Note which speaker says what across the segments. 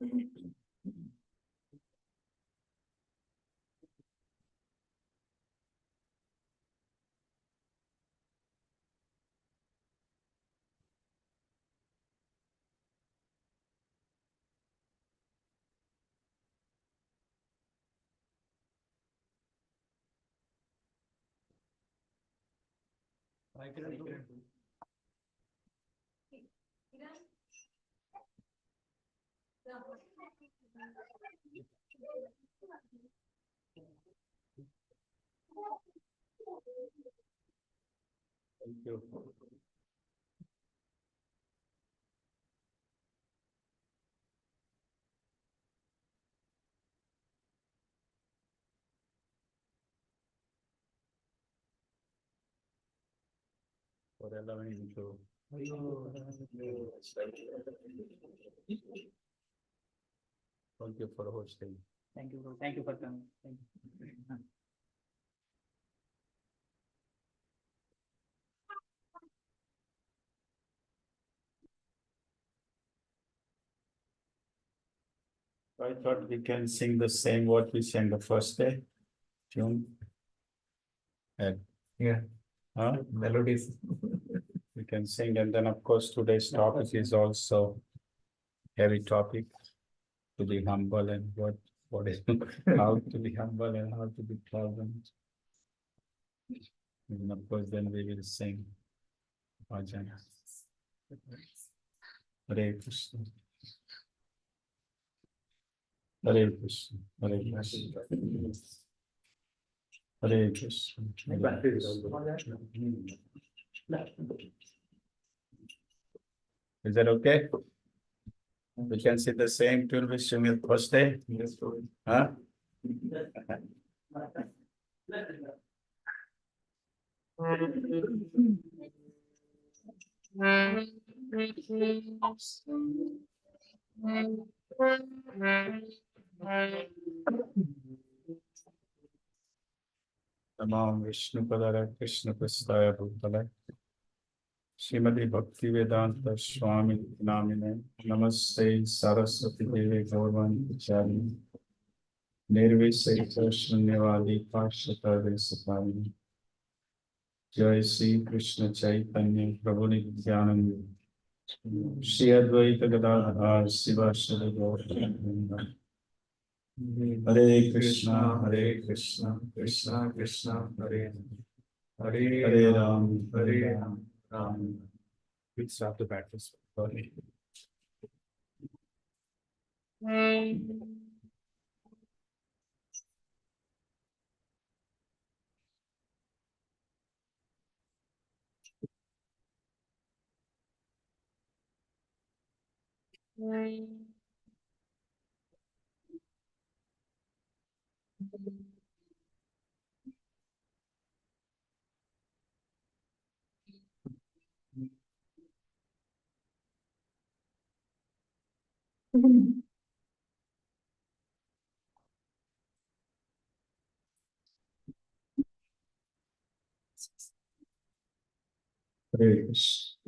Speaker 1: Thank you. For allowing me to. Thank you for hosting.
Speaker 2: Thank you. Thank you for coming. Thank you.
Speaker 1: I thought we can sing the same what we sang the first day. Tune. And
Speaker 2: Yeah. Melodies.
Speaker 1: we can sing, and then of course today's topic is also heavy topic. To be humble and what is how to be humble and how to be pleasant. And of course then we will sing bhajan. Hare Krishna. Hare Krishna. Hare Krishna. Hare Krishna. Hare Krishna. Is that okay? We can see the same tune we sing it first day.
Speaker 2: Yes,
Speaker 1: Huh? Tamam Vishnu Padara Krishna Prastaya Bhutale Srimati Bhakti Vedanta Swami Namine Namaste Saraswati Devi Gaurvanti Chari Nirviseka Shunyavadi Pashata Vesapani Jai Sri Krishna Chaitanya Prabhu Nityananda Shri Advaita Gadadhar Sivasari Gauranga Hare Krishna, Krishna Krishna, Hare Hare, Hare Ram, Ram. We'll start the battle. Sorry. Hare Krishna.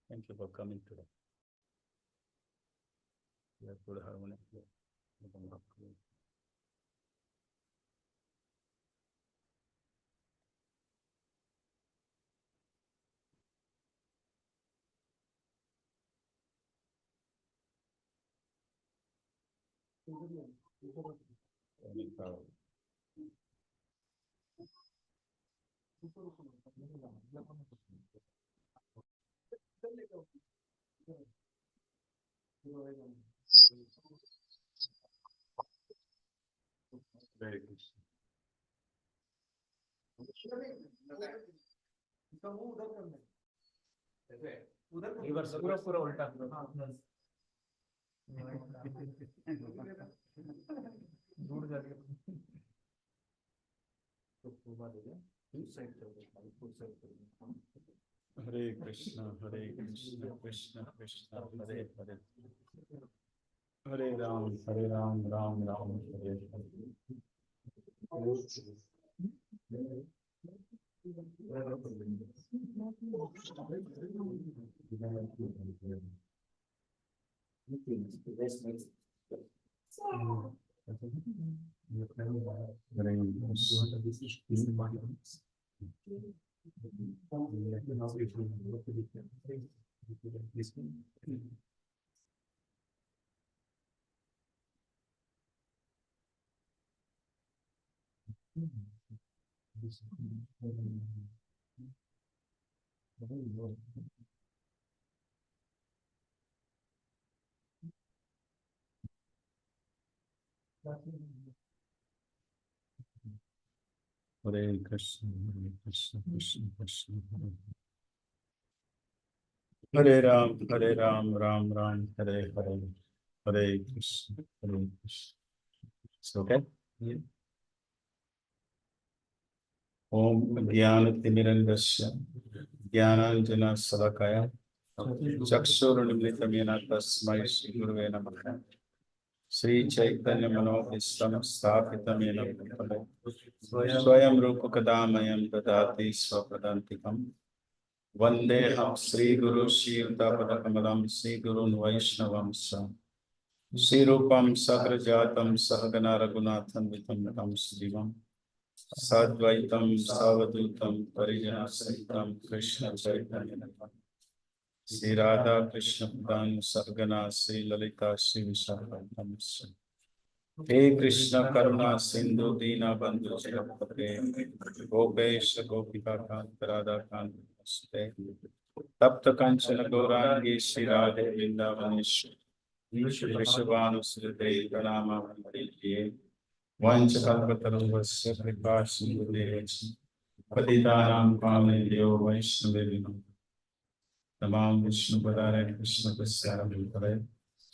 Speaker 1: Thank you for coming today. We have good harmony. Very good.
Speaker 2: Reverse पूरा पूरा उल्टा दूर जाके
Speaker 1: Hare Krishna, Krishna Krishna, Hare Hare, Hare Ram, Ram Ram, Hare Hare Krishna, Krishna Krishna. Hare Ram, Ram Ram, Hare Hare, Hare Krishna, Hare Krishna. It's okay? Yeah. Om Jnana Timirandasya Jnananjana Salakaya Chakshurunimlitamena Tasmai Shri Gurave Namaha Sri Chaitanya Manohistam Sthapitamena Bhutale Swayam Rupa Kadamayam Dadati Swapadantikam Vandeham Sri Guru Shivdapada Kamalam Sri Gurun Vaishnavam Sa Sri Rupam Sagrajatam Sahagana Raghunathan Vitam Srivam Sadvaitam Savadutam Parijana Sahitam Krishna Chaitanya Sri Radha Krishna Pradhan Sargana Sri Lalita Sri Vishakam He Krishna Karuna Sindhu Dina Bandhu Jagapate Gopesha Gopika Kant Radha Kant Sute Tapta Kanchana Gaurangi Sri Radhe Vrindavaneshwar Vrishabhanu Srite Pranama Vrindavaneshwar Vanchakalpataruvasya Kripa Sindhudevachi Patitanam Pavanebhyo Vaishnavebhyo Namam Vishnu Padare Krishna Prasara Bhutale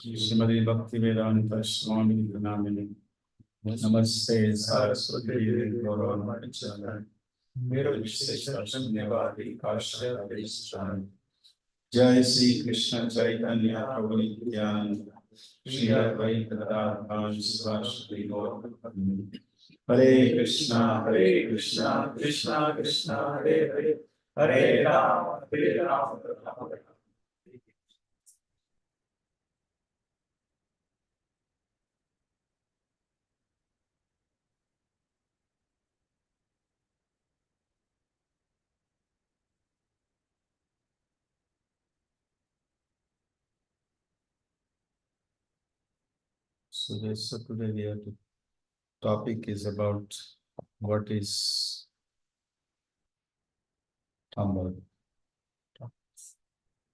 Speaker 1: Srimati Bhaktivedanta Swami Pranamini Namaste Saraswati Devi Gaurava Pachana Mera Vishesha Shunnyavadi Kashya Vishchan Jai Sri Krishna Chaitanya Prabhu Nityananda Shri Advaita Gadadhar Sivasri Gaur Hare Krishna, Krishna Krishna, Hare Hare, Hare Rama, Rama Rama. So today the topic is about what is humble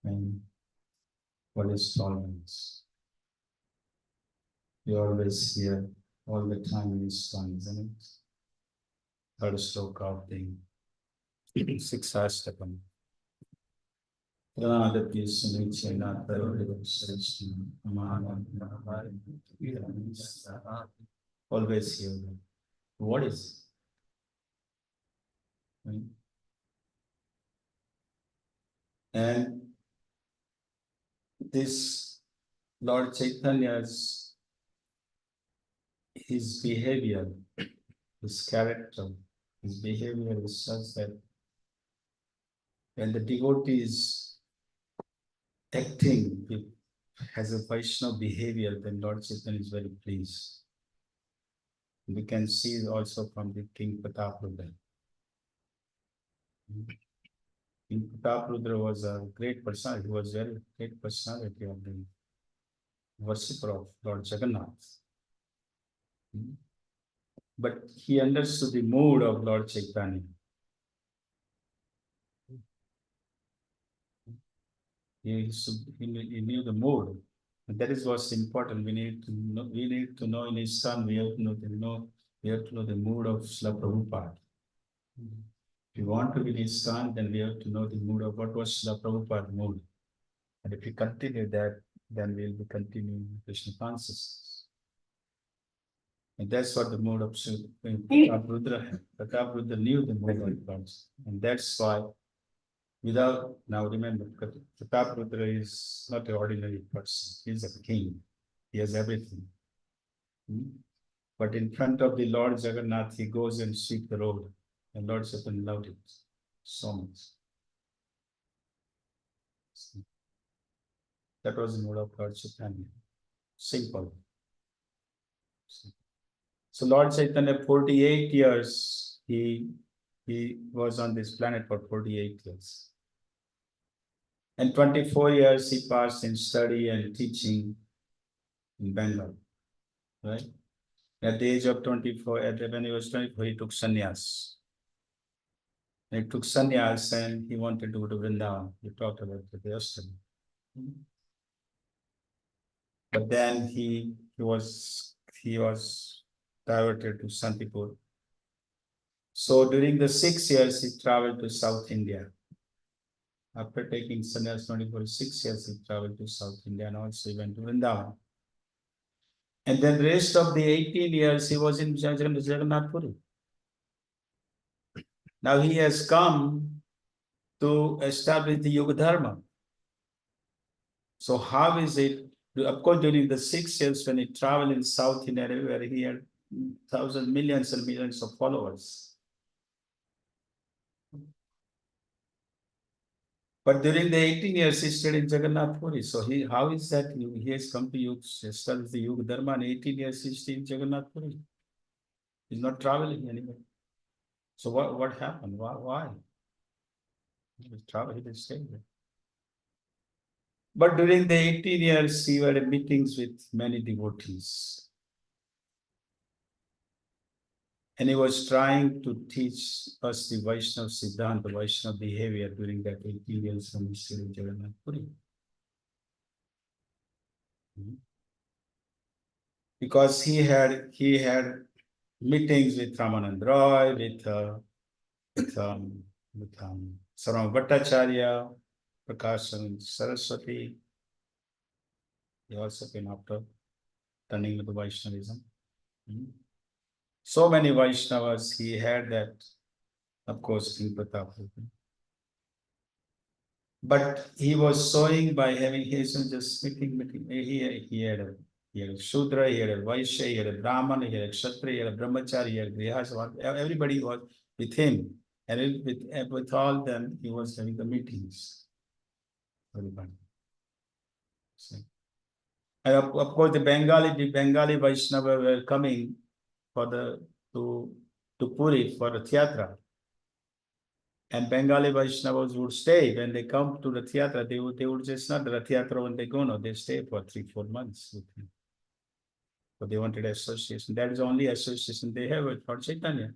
Speaker 1: and what is tolerance. You always hear all the time in ISKCON, isn't it? Third sloka of the sixth ashtakam. Pranadati Sunichena Tarodeva Srishna Amana. Always hear that. What is it? Right? And this Lord Chaitanya's his behavior, his character, his behavior is such that when the devotee is acting has a Vaishnava behavior, then Lord Chaitanya is very pleased. We can see also from the King Prataprudra. King Prataprudra was a great person. He was a very great personality of the worshipper of Lord Jagannath. But he understood the mood of Lord Chaitanya. He knew the mood. And that is what's important. We need to know in his son, we have to know the mood of Srila Prabhupada. If you want to be in his son, then we have to know the mood of what was Srila Prabhupada's mood. And if we continue that, then we'll be continuing Krishna consciousness. And that's what the mood of Prataprudra had. Prataprudra knew the mood of God. And that's why now remember, Prataprudra is not an ordinary person. He's a king. He has everything. But in front of the Lord Jagannath, he goes and sweep the road. And Lord Chaitanya loved it so much. That was the mood of Lord Chaitanya. Simple. So Lord Chaitanya, 48 years, he was on this planet for 48 years. And 24 years he passed in study and teaching in Bangalore, right? At the age of 24, when he was 24, he took sannyas. He took sannyas and he wanted to go to Vrindavan. We talked about it yesterday. But then he he was diverted to Santipur. So during the 6 years, he traveled to South India. After taking sannyas for 6 years, he traveled to South India and also he went to Vrindavan. And then the rest of the 18 years, he was in Jagannath Puri. Now he has come to establish the Yoga Dharma. So how is it? Of course, during the 6 years when he traveled in South India, where he had thousands, millions and millions of followers. But during the 18 years, he stayed in Jagannath Puri. So how is that he has come to establish the Yoga Dharma and 18 years he stayed in Jagannath Puri? He's not traveling anywhere. So what happened? Why? He didn't stay there. But during the 18 years, he had meetings with many devotees. And he was trying to teach us the Vaishnava Siddhanta, Vaishnava behavior during that 18 years from Sri Jagannath Puri. Because he had meetings with Ramanand Roy, with Sarvam Bhattacharya, Prakashan Saraswati. He also came after turning to Vaishnavism. So many Vaishnavas he had that, of course, King Pratap. But he was showing by having his just meeting. He had a Shudra, he had a Vaishya, he had a Brahman, he had a Kshatriya, he had a Brahmachari, he had a Grihas. Everybody was with him. And with all them, he was having the meetings. Everybody. So, and of course, the Bengali Vaishnava were coming to Puri for the theatra. And Bengali Vaishnavas would stay. When they come to the theatra, they would just not the theatra when they go, no, they stay for 3-4 months with him. But they wanted association. That is the only association they have with Lord Chaitanya.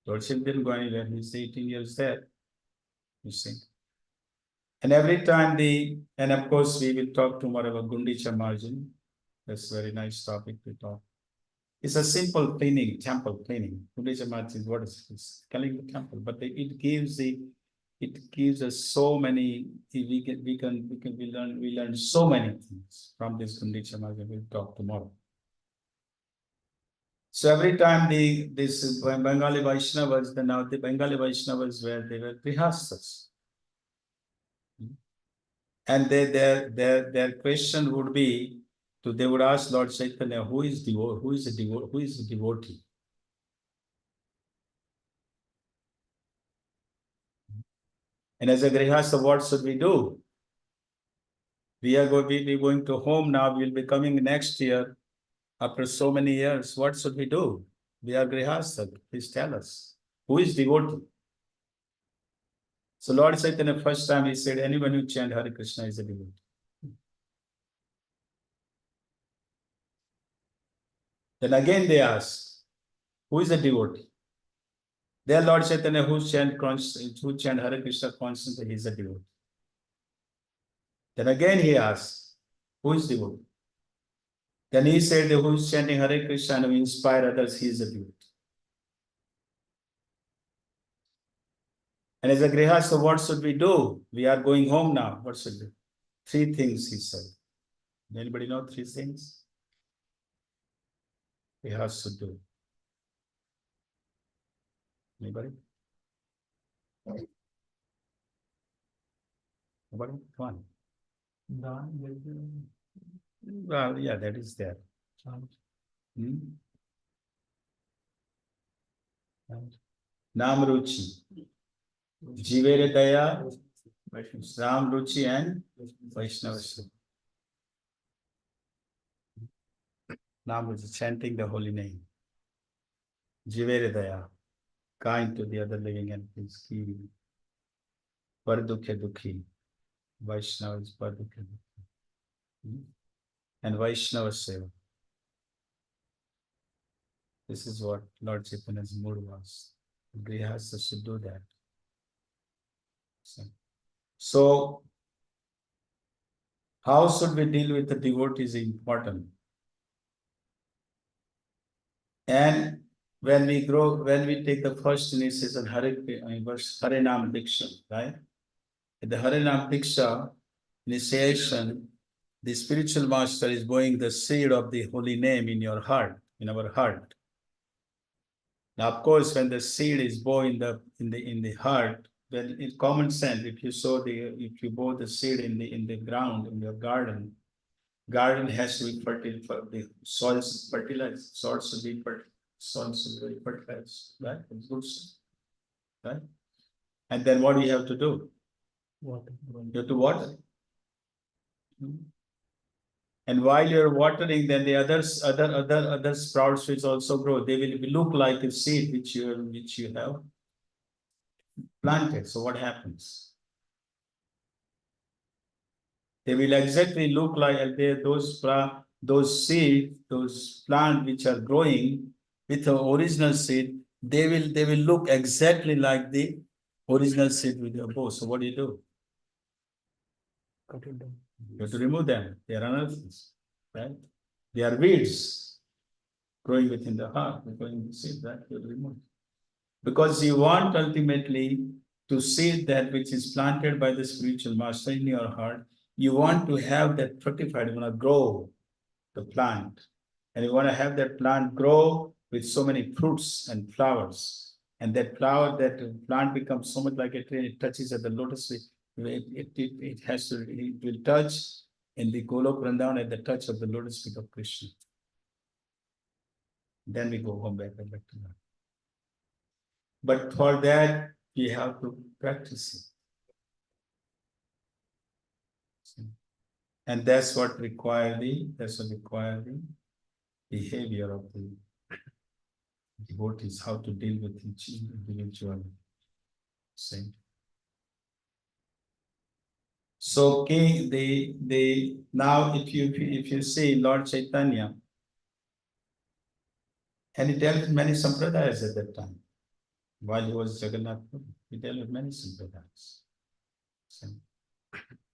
Speaker 1: Lord Chaitanya didn't go anywhere. He's 18 years there. You see. And every time and of course, we will talk tomorrow about Gundicha margin. That's a very nice topic to talk. It's a simple cleaning, temple cleaning. Gundicha margin is what it's cleaning the temple, but it gives us so many. We learn so many things from this Gundicha margin. We'll talk tomorrow. So every time this Bengali Vaishnavas, now the Bengali Vaishnavas they were grihasthas. And their question would be, they would ask Lord Chaitanya, who is a devotee? And as a grihastha, what should we do? We are going to home now. We'll be coming next year after so many years. What should we do? We are grihastha. Please tell us, who is devotee? So Lord Chaitanya, first time he said, anyone who chant Hare Krishna is a devotee. Then again they ask, who is a devotee? Their Lord Chaitanya, who chant Hare Krishna constantly, he is a devotee. Then again he asks, who is devotee? Then he said, who is chanting Hare Krishna and who inspire others, he is a devotee. And as a grihastha, what should we do? We are going home now. What should we do? 3 things, he said. Anybody know 3 things? We have to do. Anybody? Nobody? Come on. Well, yeah, that is there. Nam Ruchi. Jivere Daya, Ram Ruchi and Vaishnava. Nam Ruchi, chanting the holy name. Jivere Daya, kind to the other living entities. Pardukhe Dukhi. Vaishnava is Pardukhe Dukhi. And Vaishnava Seva. This is what Lord Chaitanya's mood was. Grihastha should do that. So, how should we deal with the devotees is important. And when we grow, when we take the first initiation, Hare Nam Diksha, right? In the Hare Nam Diksha initiation, the spiritual master is blowing the seed of the holy name in your heart, in our heart. Now, of course, when the seed is born in the heart, then in common sense, if you bow the seed in the ground in your garden has to be fertile, for the soils fertilized, soils should be fertilized, right? It's good, right? And then what do you have to do?
Speaker 2: Water.
Speaker 1: You have to water. And while you're watering, then the other sprouts which also grow, they will look like a seed which you have planted. So what happens? They will exactly look like those seed, those plant which are growing with the original seed. They will look exactly like the original seed with your bow. So what do?
Speaker 2: Cut it down.
Speaker 1: You have to remove them. They are another things, right? They are weeds growing within the heart, growing in the seed, that you remove. Because you want ultimately to see that which is planted by the spiritual master in your heart. You want to have that fructified, you want to grow the plant. And you want to have that plant grow with so many fruits and flowers. And that plant becomes so much like a tree, it touches at the lotus tree. It will touch in the Golok Vrindavan at the touch of the lotus feet of Krishna. Then we go home back to that. But for that, we have to practice it. And that's what requires the behavior of the devotees, how to deal with each individual saint. So now if you see Lord Chaitanya, and he dealt with many sampradayas at that time. While he was Jagannath, he dealt with many sampradayas.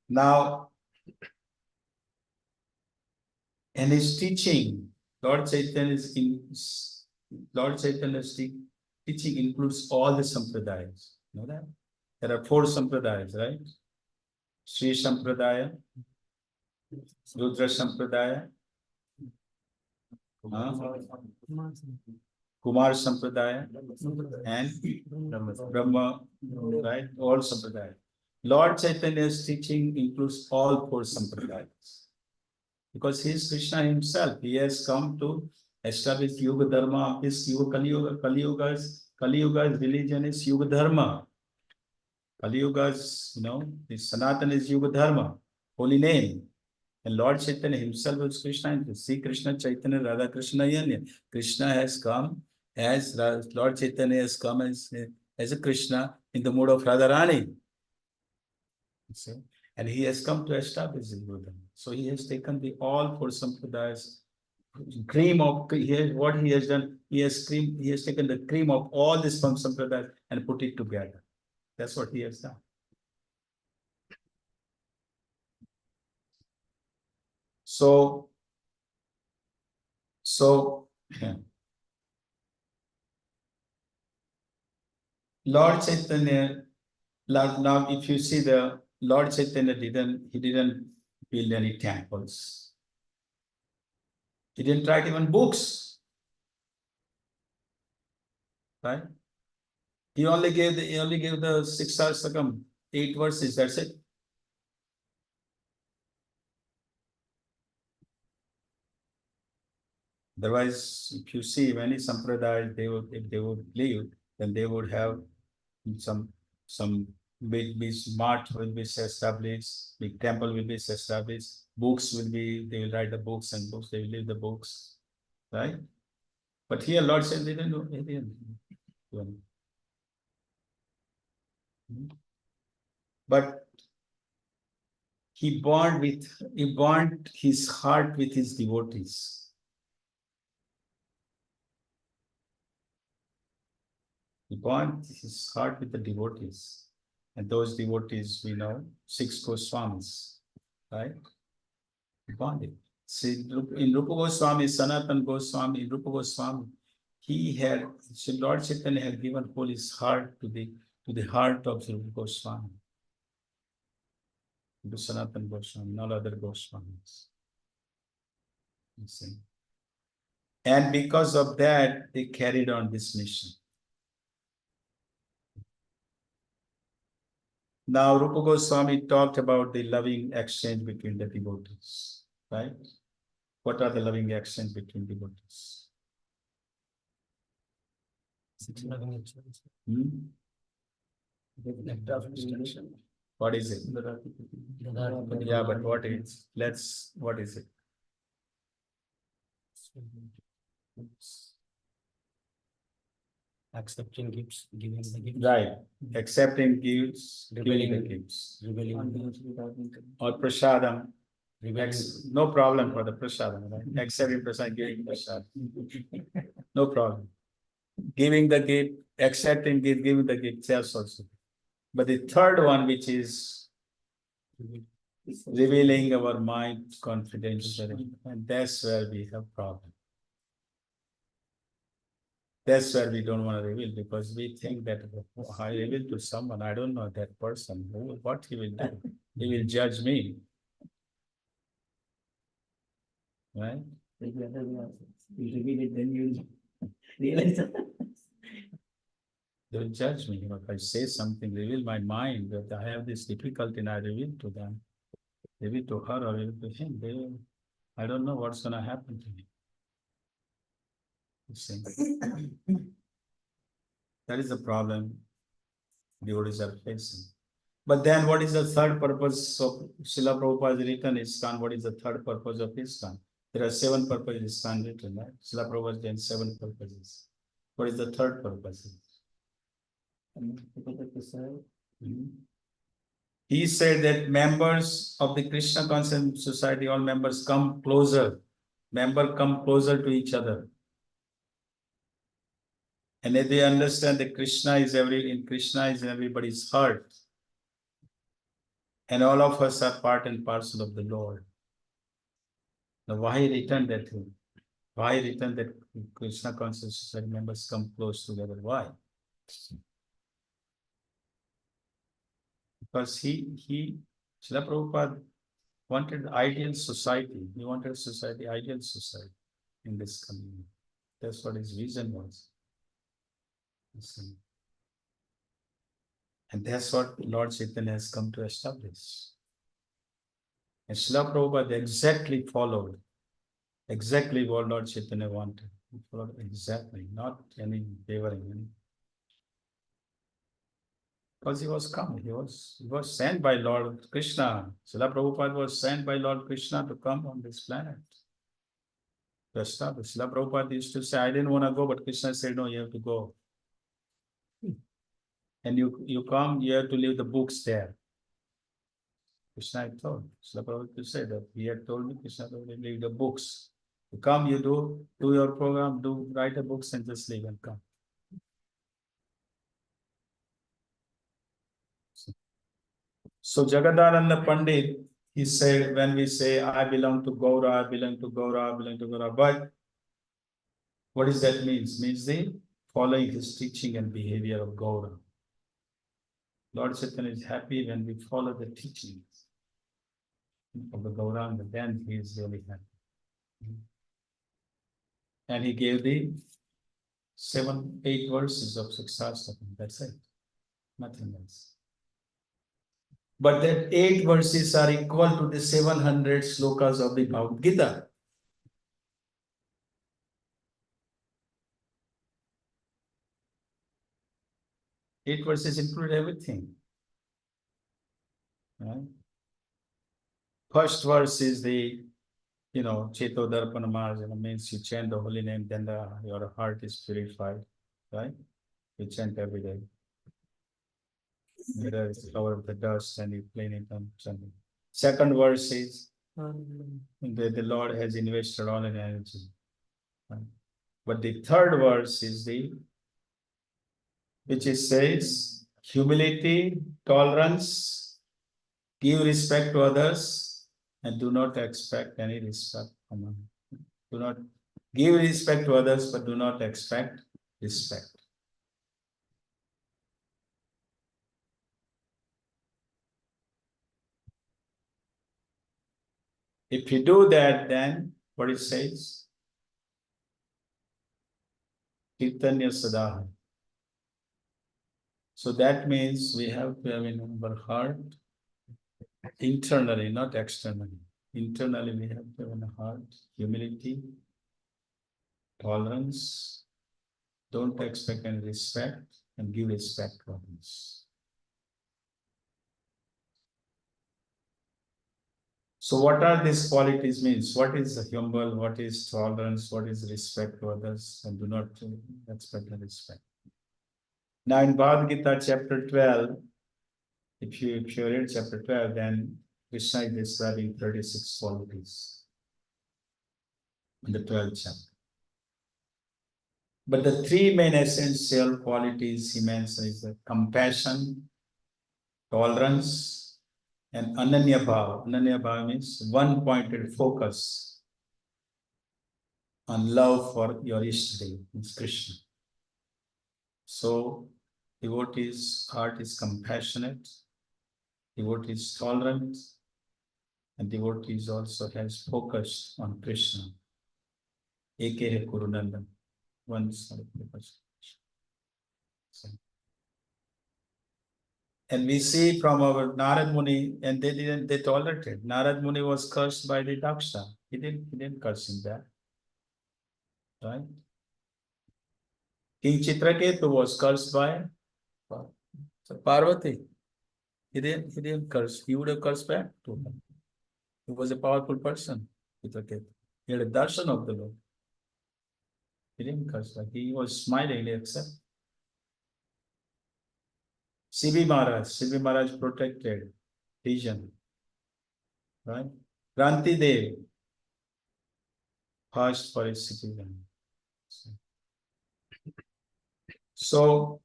Speaker 1: Now, and his teaching, Lord Chaitanya's teaching includes all the sampradayas. You know that? There are 4 sampradayas, right? Sri Sampradaya, Rudra Sampradaya, Kumar Sampradaya, and Brahma, right? All Sampradaya. Lord Chaitanya's teaching includes all 4 Sampradayas. Because he is Krishna himself. He has come to establish Yuga Dharma. This Kali Yuga's religion is Yuga Dharma. Kali Yuga's, the Sanatan is Yuga Dharma, holy name. And Lord Chaitanya himself is Krishna. See Krishna Chaitanya Radha Krishna Yanya. Krishna has come as Lord Chaitanya has come as a Krishna in the mood of Radharani. See? And he has come to establish the Buddha. So he has taken the all 4 sampradayas, cream of what he has done. He has taken the cream of all these sampradayas and put it together. That's what he has done. So yeah. Lord Chaitanya, now if you see the Lord Chaitanya didn't build any temples. He didn't write even books. Right? He only gave the 6 8 verses, that's it. Otherwise, if you see many sampradayas, if they would leave, then they would have some big mart will be established, big temple will be established, they will write the books and books, they will leave the books, right? But here Lord said they didn't do anything. But he bond his heart with his devotees. He bond his heart with the devotees. And those devotees, we know, 6 Goswamis, right? He bonded. See, in Rupa Goswami, Sanatan Goswami, Rupa Goswami, Lord Chaitanya had given whole his heart to the heart of Rupa Goswami, to Sanatana Goswami, not other Goswamis. You see. And because of that, they carried on this mission. Now, Rupa Goswami talked about the loving exchange between the devotees, right? What are the loving exchange between devotees? Hmm? What is it? Yeah, but what is? What is it?
Speaker 2: Accepting gifts, giving the gifts.
Speaker 1: Right. Accepting gifts, giving the gifts. Or prasadam. No problem for the prasadam, right? Accepting prasadam, giving prasadam. No problem. Giving the gift, accepting gift, giving the gift, that's also. But the third one, which is revealing our mind confidentially, and that's where we have problem. That's where we don't want to reveal, because we think that if I reveal to someone, I don't know that person, what he will do. He will judge me. Right?
Speaker 2: You reveal it, then you realize.
Speaker 1: They will judge me. If I say something, reveal my mind, that I have this difficulty, and I reveal to them, reveal to her or reveal to him. I don't know what's going to happen to me. You see? That is the problem devotees are facing. But then what is the third purpose of Srila Prabhupada's written ISKCON? What is the third purpose of ISKCON? There are 7 purposes ISKCON written, right? Srila Prabhupada done 7 purposes. What is the third purpose? He said that members of the Krishna Consciousness Society, all members come closer. Members come closer to each other. And if they understand that Krishna is in everybody's heart. And all of us are part and parcel of the Lord. Now, why written that thing? Why written that Krishna Consciousness Society members come close together? Why? Because Srila Prabhupada wanted ideal society. He wanted a society, ideal society in this community. That's what his vision was. And that's what Lord Chaitanya has come to establish. And Srila Prabhupada exactly followed exactly what Lord Chaitanya wanted. He followed exactly, not any wavering. Because he was come, he was sent by Lord Krishna. Srila Prabhupada was sent by Lord Krishna to come on this planet. Srila Prabhupada used to say, I didn't want to go, but Krishna said, no, you have to go. And you come, you have to leave the books there. Krishna had told. Srila Prabhupada said that he had told me, Krishna told me, leave the books. You come, you do your program, write the books and just leave and come. So Jagadananda Pandit, he said, when we say, I belong to Gaura, I belong to Gaura, I belong to Gaura, but what does that mean? It means the following his teaching and behavior of Gaura. Lord Chaitanya is happy when we follow the teachings of the Gauranga, then he is really happy. And he gave the 8 verses of Siksastakam. That's it. Nothing else. But that 8 verses are equal to the 700 slokas of the Bhagavad Gita. Eight verses include everything. Right? First verse is the, Cheto Darpana Mars, means you chant the holy name, then your heart is purified. Right? You chant every day. Mirror is covered with the dust and you clean it on Sunday. Second verse is the Lord has invested all in energy. Right? But the third verse is which it says, humility, tolerance, give respect to others, and do not expect any respect from them. Do not Give respect to others, but do not expect respect. If you do that, then what it says? Chaitanya Sadaha. So that means we have to have in our heart, internally, not externally. Internally, we have to have in our heart humility, tolerance, don't expect any respect, and give respect to others. So what are these qualities means? What is humble? What is tolerance? What is respect to others? And do not expect and respect. Now in Bhagavad Gita chapter 12, if you read chapter 12, then Krishna is describing 36 qualities in the 12th chapter. But the three main essential qualities he mentions is the compassion, tolerance, and ananya bhava. Ananya bhava means one-pointed focus on love for your Ishtadev, means Krishna. So devotee's heart is compassionate, devotee is tolerant, and devotees also has focused on Krishna. Eke Kurunanda. One side of the person. And we see from our Narad Muni, and they tolerated. Narad Muni was cursed by the Daksha. He didn't curse him back. Right? King Chitraketu was cursed by Parvati. He didn't curse. He would have cursed back to her. He was a powerful person, Chitraketu. He had a darshan of the Lord. He didn't curse back. He was smiling, he accepted. C.B. Maharaj protected vision. Right? Kranti Dev fast for his citizen. So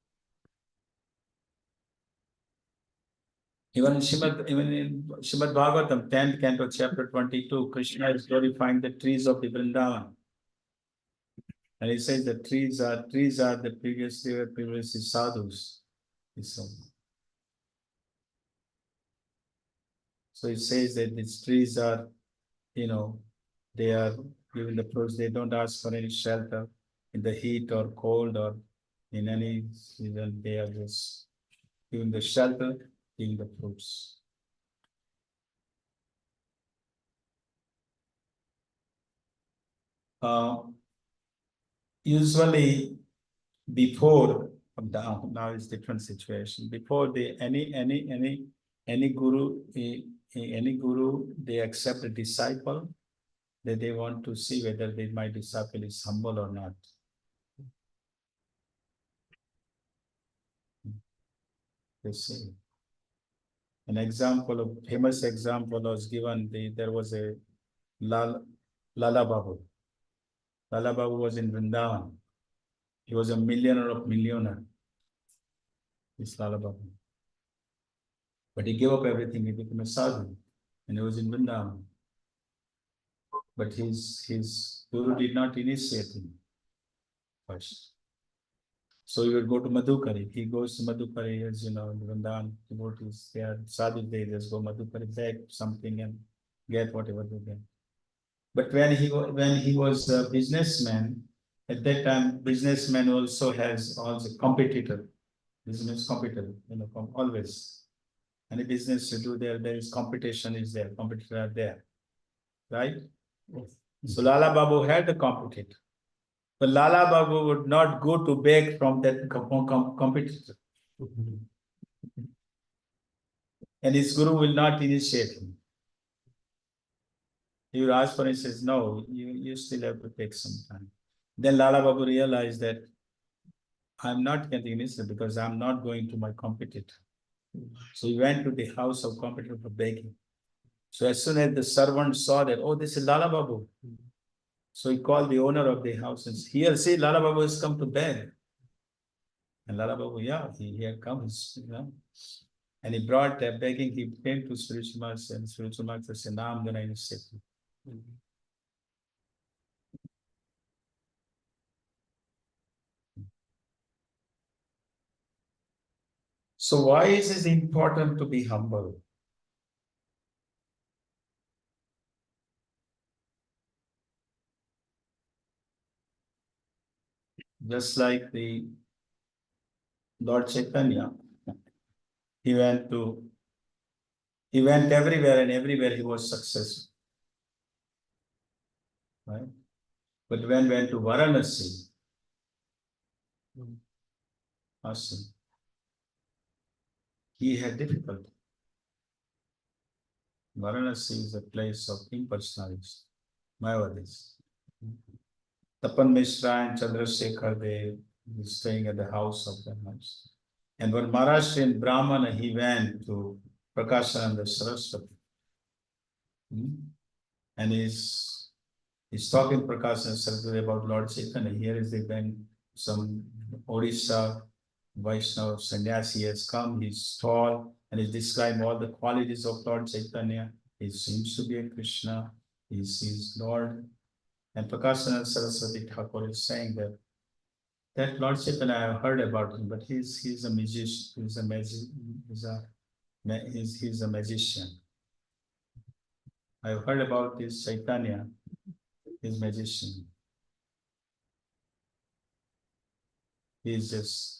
Speaker 1: even in Srimad Bhagavatam, 10th canto, chapter 22, Krishna is glorifying the trees of the Vrindavan. And he says the trees are the previously sadhus. So it says that these trees are, they are given the fruits, they don't ask for any shelter in the heat or cold or in any season, they are just giving the shelter, giving the fruits. Usually before now is different situation. Before any guru they accept a disciple, that they want to see whether my disciple is humble or not. They see. Famous example was given. There was a Lala Babu. Lala Babu was in Vrindavan. He was a millionaire. This Lala Babu. But he gave up everything. He became a sadhu, and he was in Vrindavan. But his guru did not initiate him first. So he would go to Madhukari. He goes to Madhukari, as you know, Vrindavan devotees, they are sadhu, they just go Madhukari, beg something and get whatever they get. But when he was a businessman, at that time, businessman also has competitor. Business competitor, always. Any business you do there is competition is there, competitors are there. Right? Yes. So Lala Babu had a competitor. But Lala Babu would not go to beg from that competitor. And his guru will not initiate him. He will ask for it, he says, no, you still have to take some time. Then Lala Babu realized that I'm not getting initiated because I'm not going to my competitor. So he went to the house of competitor for begging. So as soon as the servant saw that, oh, this is Lala Babu. So he called the owner of the house and said, here, see, Lala Babu has come to beg. And Lala Babu, yeah, he had come, and he brought begging, he came to Spiritual Master, and Spiritual Master said, now I'm going to initiate you. So why is it important to be humble? Just like the Lord Chaitanya, he went everywhere and everywhere he was successful. Right? But when went to Varanasi, Ashram, he had difficulty. Varanasi is a place of impersonalities, Mayavadis. Tapan Mishra and Chandrasekhar, they were staying at the house of the house. And when Maharashtrian Brahmana, he went to Prakashananda Saraswati. And he's talking Prakashananda Saraswati about Lord Chaitanya. Here is the when some Odisha Vaishnava sannyasi has come, he's tall, and he's describing all the qualities of Lord Chaitanya. He seems to be a Krishna, he's Lord. And Prakashananda Saraswati Thakur is saying that Lord Chaitanya, I have heard about him, but he's a magician, he's a magician. I've heard about this Chaitanya, his magician. He's just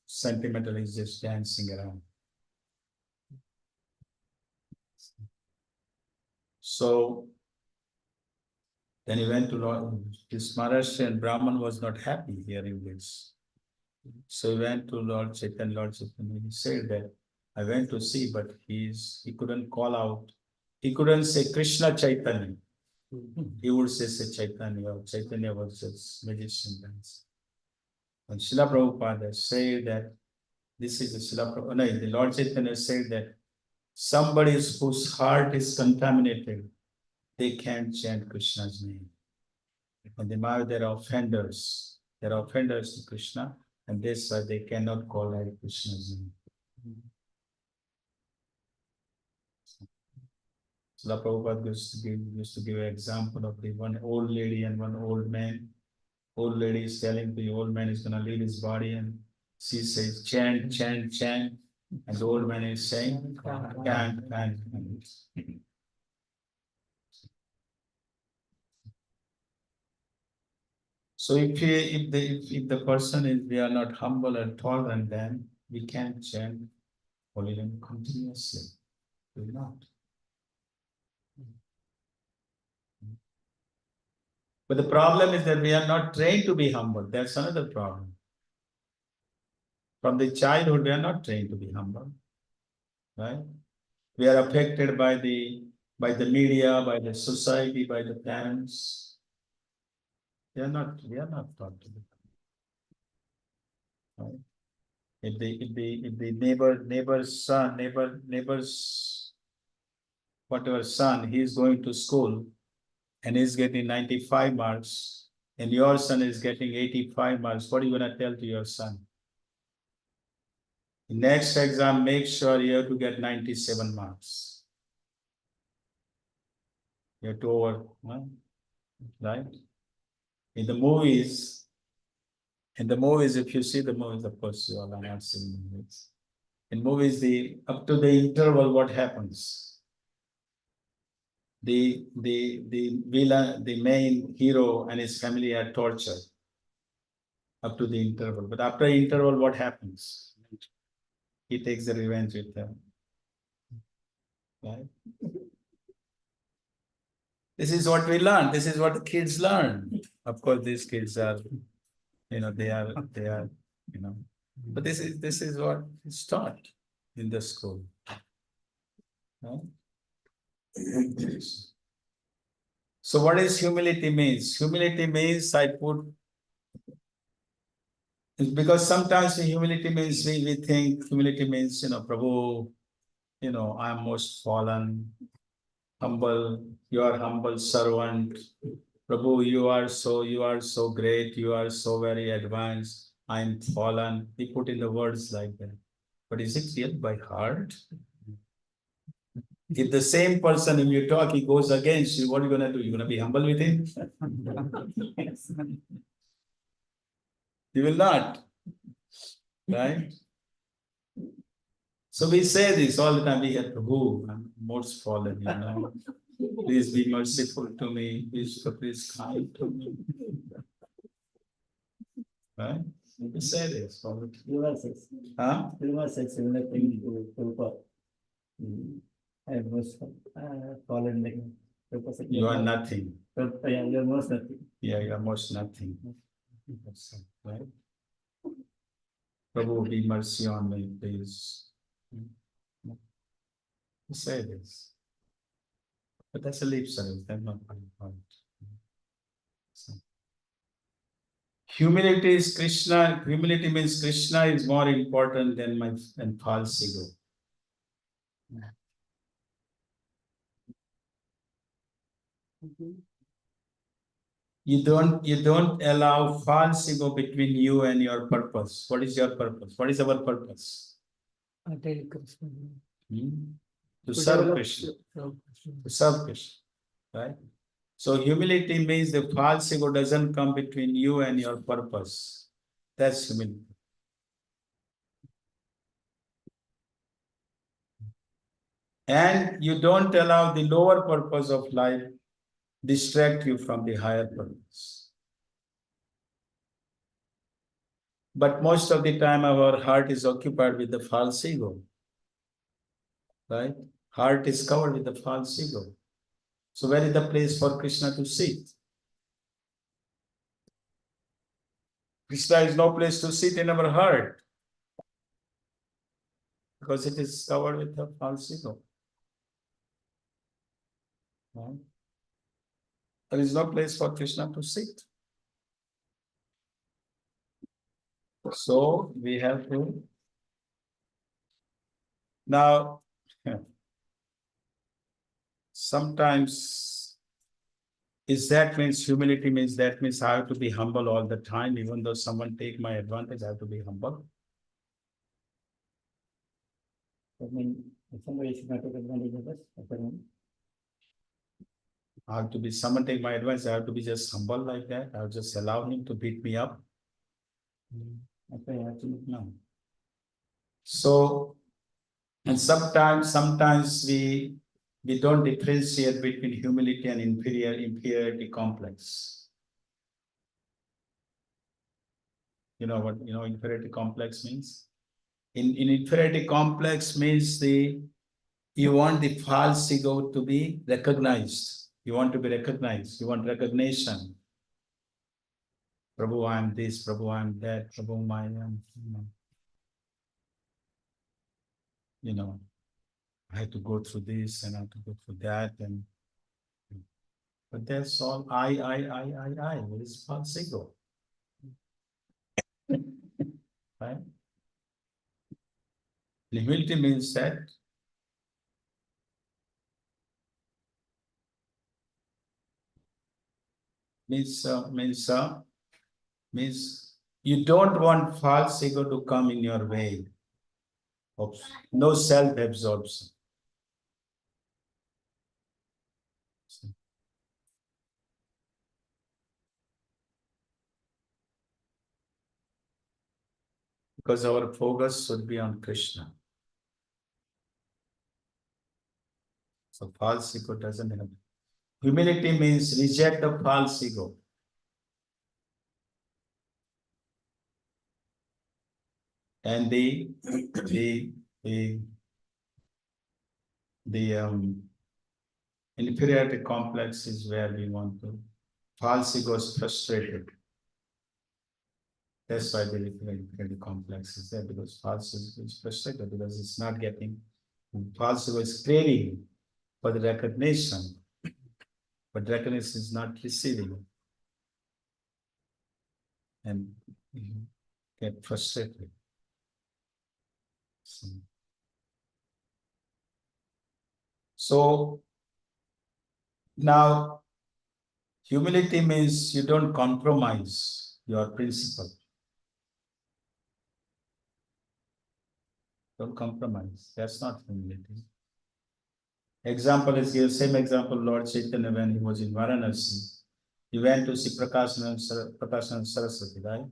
Speaker 1: sentimental, he's just dancing around. So then he went to Lord, this Maharashtrian Brahman was not happy hearing this. So he went to Lord Chaitanya, he said that I went to see, but he couldn't call out. He couldn't say Krishna Chaitanya. He would say Chaitanya, or Chaitanya was just magician dance. And Srila Prabhupada said that this is the Srila Prabhupada, no, the Lord Chaitanya said that somebody whose heart is contaminated, they can't chant Krishna's name. And they are offenders. They are offenders to Krishna, and that's why they cannot call out Krishna's name. Srila Prabhupada used to give an example of the one old lady and one old man. Old lady is telling the old man is going to leave his body, and she says, chant, chant, chant. And the old man is saying, can't. So if the person is, we are not humble and tolerant, then we can't chant holy name continuously. We will not. But the problem is that we are not trained to be humble. That's another problem. From the childhood, we are not trained to be humble. Right? We are affected by the media, by the society, by the parents. We are not taught to be. Right? If the neighbor's whatever son, he is going to school and he's getting 95 marks, and your son is getting 85 marks, what are you going to tell to your son? Next exam, make sure you have to get 97 marks. You have to over, right? In the movies, if you see the movies, of course, you all are not seeing the movies. In movies, up to the interval, what happens? The villain, the main hero and his family are tortured up to the interval. But after interval, what happens? He takes the revenge with them. Right? This is what we learn. This is what the kids learn. Of course, these kids are, they are, but this is what is taught in the school. Right? So what is humility means? Humility means because sometimes humility means we think humility means, Prabhu, I am most fallen, humble, you are humble servant. Prabhu, you are so great, you are so very advanced, I am fallen. We put in the words like that. But is it real by heart? If the same person, if you talk, he goes against you, what are you going to do? You're going to be humble with him? You will not. Right? So we say this all the time. We get, Prabhu, I'm most fallen, you know. Please be merciful to me. Please kind to me. Right? We say this all the time.
Speaker 2: Srivas says,
Speaker 1: Huh?
Speaker 2: Srivas says similar thing to Prabhupada. I was fallen like Prabhupada said,
Speaker 1: You are nothing.
Speaker 2: Yeah, you're most nothing.
Speaker 1: Yeah, you are most nothing. Right? Prabhu, be mercy on me, please. We say this. But that's a lip service, that's not my point. So, humility is Krishna. Humility means Krishna is more important than my than false ego. You don't allow false ego between you and your purpose. What is your purpose? What is our purpose? To serve Krishna. To serve Krishna. Right? So humility means the false ego doesn't come between you and your purpose. That's humility. And you don't allow the lower purpose of life distract you from the higher purpose. But most of the time our heart is occupied with the false ego. Right? Heart is covered with the false ego. So where is the place for Krishna to sit? Krishna is no place to sit in our heart. Because it is covered with the false ego. Right? There is no place for Krishna to sit. So we have to now sometimes is that means humility means that means I have to be humble all the time, even though someone take my advantage, I have to be humble.
Speaker 2: I mean, if somebody should not take advantage of us,
Speaker 1: I have to be someone take my advice, I have to be just humble like that. I'll just allow him to beat me up.
Speaker 2: that's why I have to
Speaker 1: No. So and sometimes we don't differentiate between humility and inferiority complex. You know what inferiority complex means? In inferiority complex means you want the false ego to be recognized. You want to be recognized. You want recognition. Prabhu, I am this. Prabhu, I am that. Prabhu, I am. I have to go through this and I have to go through that, but that's all I. It is false ego, right? Humility means that means you don't want false ego to come in your way. No self-absorption. Because our focus should be on Krishna. So false ego doesn't have. Humility means reject the false ego. And the inferiority complex is where we want to. False ego is frustrated. That's why the inferiority complex is there, because false ego is frustrated because it's not getting. False ego is craving for the recognition, but recognition is not receiving, and get frustrated. So now humility means you don't compromise your principle. Don't compromise. That's not humility. Example is here, same example, Lord Chaitanya, when he was in Varanasi, he went to see Prakashananda Saraswati, right?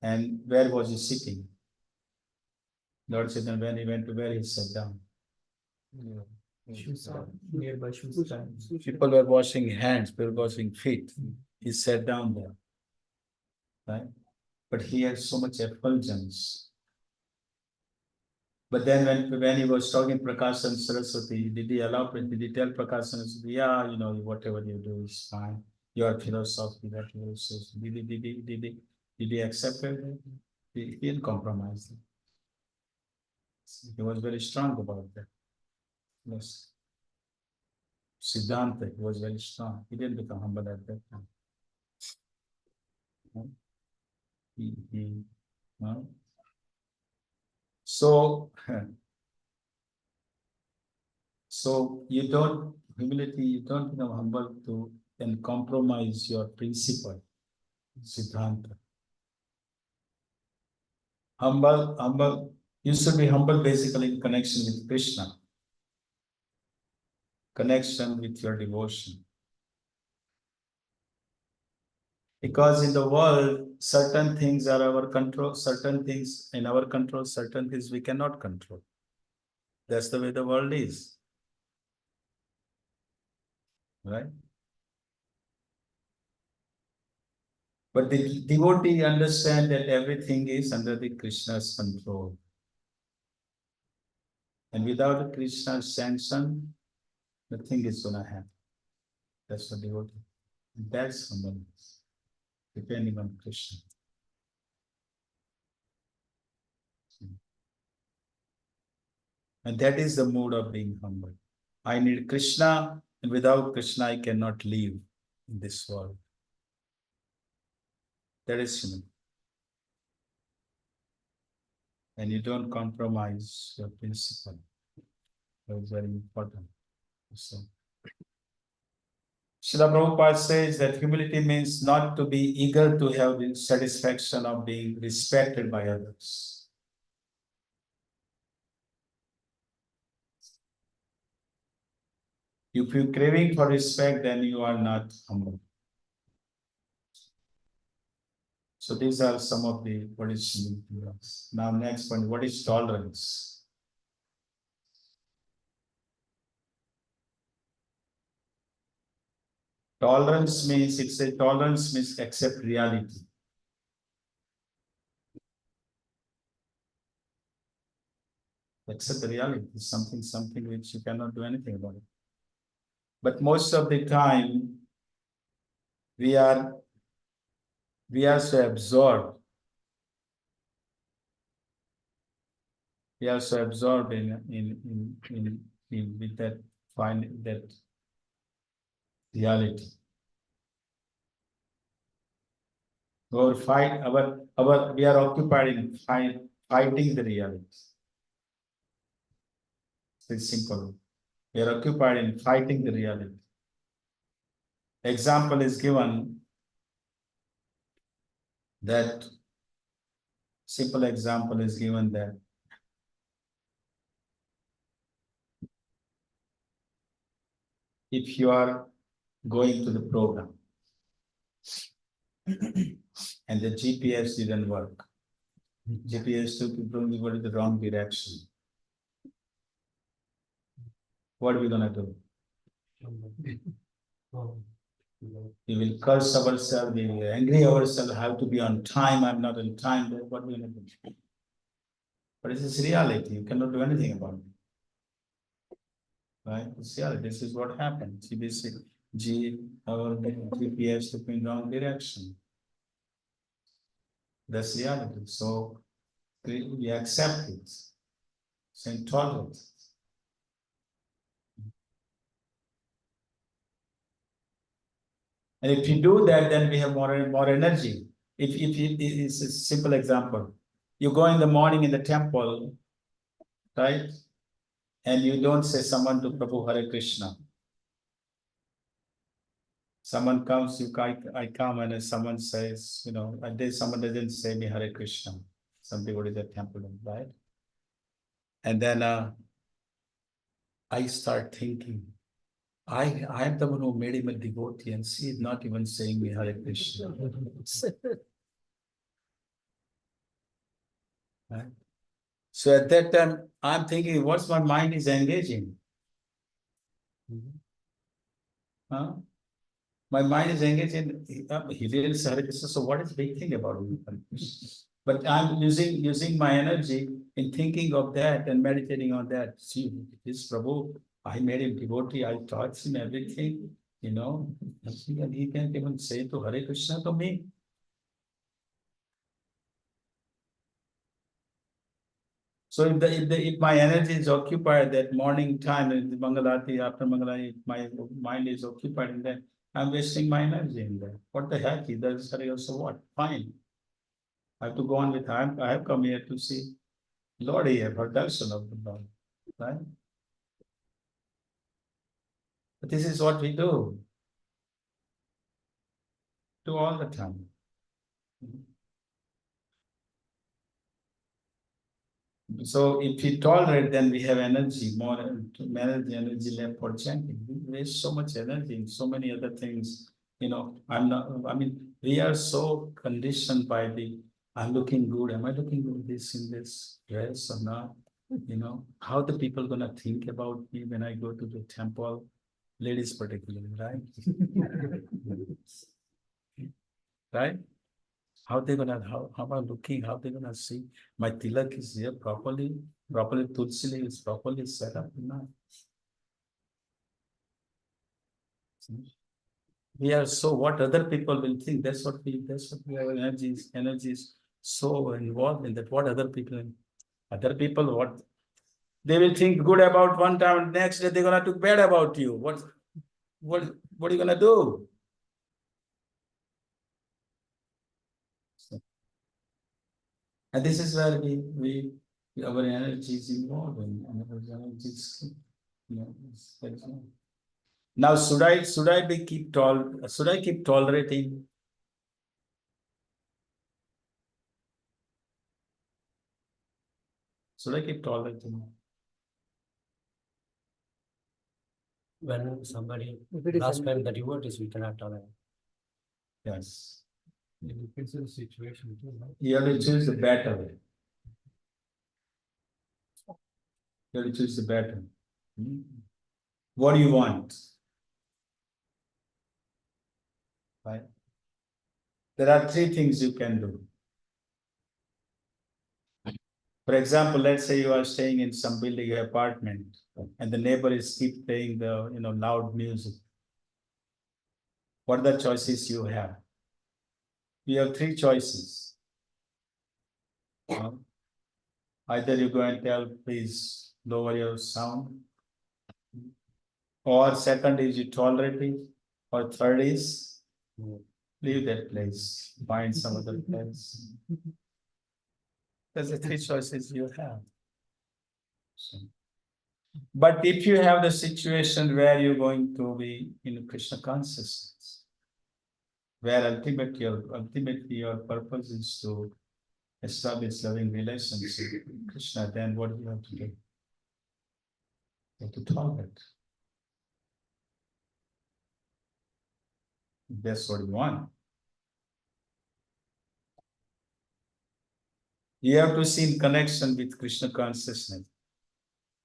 Speaker 1: And where was he sitting? Lord Chaitanya, when he went to where, he sat down.
Speaker 2: Nearby shoe stand.
Speaker 1: People were washing hands, people were washing feet. He sat down there. Right? But he had so much effulgence. But then when he was talking Prakash and Saraswati, did he tell Prakash and Saraswati, yeah, whatever you do is fine. Your philosophy, that philosophy. Did he accept it? He didn't compromise. He was very strong about that. Yes. Siddhanta, he was very strong. He didn't become humble at that time. So, so you don't become humble to then compromise your principle, Siddhanta. You should be humble basically in connection with Krishna, connection with your devotion. Because in the world, certain things are our control, certain things in our control, certain things we cannot control. That's the way the world is. Right? But the devotee understand that everything is under the Krishna's control. And without Krishna's sanction, nothing is going to happen. That's the devotee. And that's humbleness, depending on Krishna. And that is the mood of being humble. I need Krishna, and without Krishna, I cannot live in this world. That is human. And you don't compromise your principle. That is very important. So, Srila Prabhupada says that humility means not to be eager to have the satisfaction of being respected by others. If you're craving for respect, then you are not humble. So these are some of the what is humility. Now next point, what is tolerance? Tolerance means accept reality. Accept the reality, something which you cannot do anything about it. But most of the time, we are so absorbed. We are so absorbed in with that reality. We are occupied in fighting the reality. It's simple. We are occupied in fighting the reality. Example is given that simple example is given that if you are going to the program and the GPS didn't work, GPS took you probably in the wrong direction. What are we gonna do? We will curse ourselves, we will angry ourselves, have to be on time, I'm not on time, what are we gonna do? But this is reality, you cannot do anything about it. Right? It's reality, this is what happened. Our GPS took in wrong direction. That's reality. So we accept it. It's tolerant. And if you do that, then we have more energy. If it's a simple example, you go in the morning in the temple, right? And you don't say someone to Prabhu Hare Krishna. Someone comes, I come, and someone says, someone doesn't say me Hare Krishna. Somebody go to the temple, right? And then I start thinking, I am the one who made him a devotee, and she is not even saying me Hare Krishna. Right? So at that time, I'm thinking, what's my mind is engaging? Huh? My mind is engaged in he didn't say Hare Krishna, so what is big thing about it? But I'm using my energy in thinking of that and meditating on that. See, this Prabhu, I made him devotee, I taught him everything, and he can't even say to Hare Krishna to me. So if my energy is occupied that morning time in the Mangalati, after Mangalati, my mind is occupied in that, I'm wasting my energy in that. What the heck? He does Hare, so what? Fine. I have to go on with I have come here to see Lord here for darshan of the Lord. Right? But this is what we do all the time. So if we tolerate, then we have energy, more energy left for chanting. We waste so much energy in so many other things. We are so conditioned by I'm looking good. Am I looking good in this dress or not? How the people gonna think about me when I go to the temple, ladies particularly, right? Right? How am I looking? How they gonna see my tilak is here properly tulsi leaf is properly set up now. We are so what other people will think. That's what our energies so involved in that. What other people what they will think good about one time and next day they're gonna talk bad about you. What are you gonna do? And this is where we our energy is involved in, and our energy is, now should I keep tolerating? Should I keep tolerating?
Speaker 3: When somebody blaspheme the devotees, we cannot tolerate.
Speaker 1: Yes.
Speaker 3: It depends on the situation too, right?
Speaker 1: You have to choose the battle. You have to choose the battle. What do you want? Right? There are three things you can do. For example, let's say you are staying in some building apartment and the neighbor is keep playing the loud music. What are the choices you have? You have three choices. Either you go and tell, please lower your sound, or second is you tolerate it, or third is leave that place, find some other place. There's the three choices you have. So, but if you have the situation where you're going to be in Krishna consciousness, where ultimately your purpose is to establish loving relationship with Krishna, then what do you have to do? You have to tolerate. That's what you want. You have to see in connection with Krishna consciousness.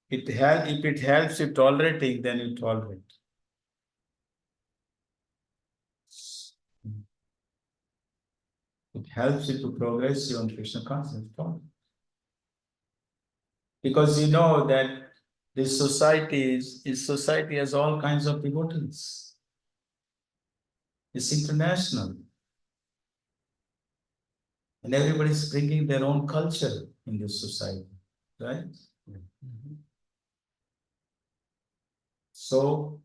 Speaker 1: If it helps you tolerating, then you tolerate. It helps you to progress you on Krishna consciousness. Because you know that this society has all kinds of devotees. It's international. And everybody's bringing their own culture in this society, right? So,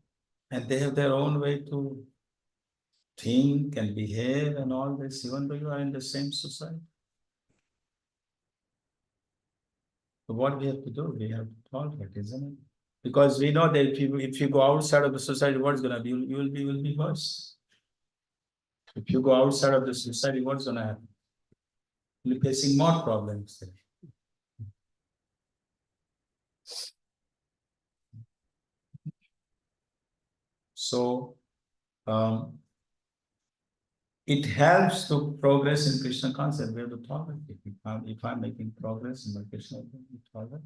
Speaker 1: and they have their own way to think and behave and all this, even though you are in the same society. So what we have to do, we have to tolerate, isn't it? Because we know that if you go outside of the society, what's gonna be? You will be worse. If you go outside of the society, what's gonna happen? You'll be facing more problems there. So, it helps to progress in Krishna concept. We have to tolerate it. If I'm making progress in my Krishna, we tolerate.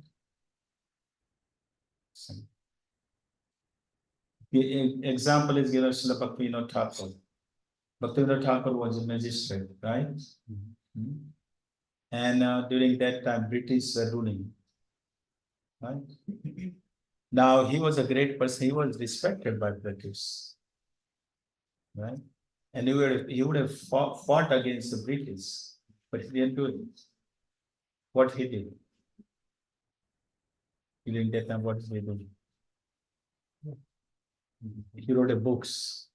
Speaker 1: The example is given Srila Bhaktivinoda Thakur. Bhaktivinoda Thakur was a magistrate, right? Mhm. And during that time, British were ruling, right? Now he was a great person. He was respected by British, right? And he would have fought against the British, but he didn't do it. What he did? During that time, what did he do? He wrote a books.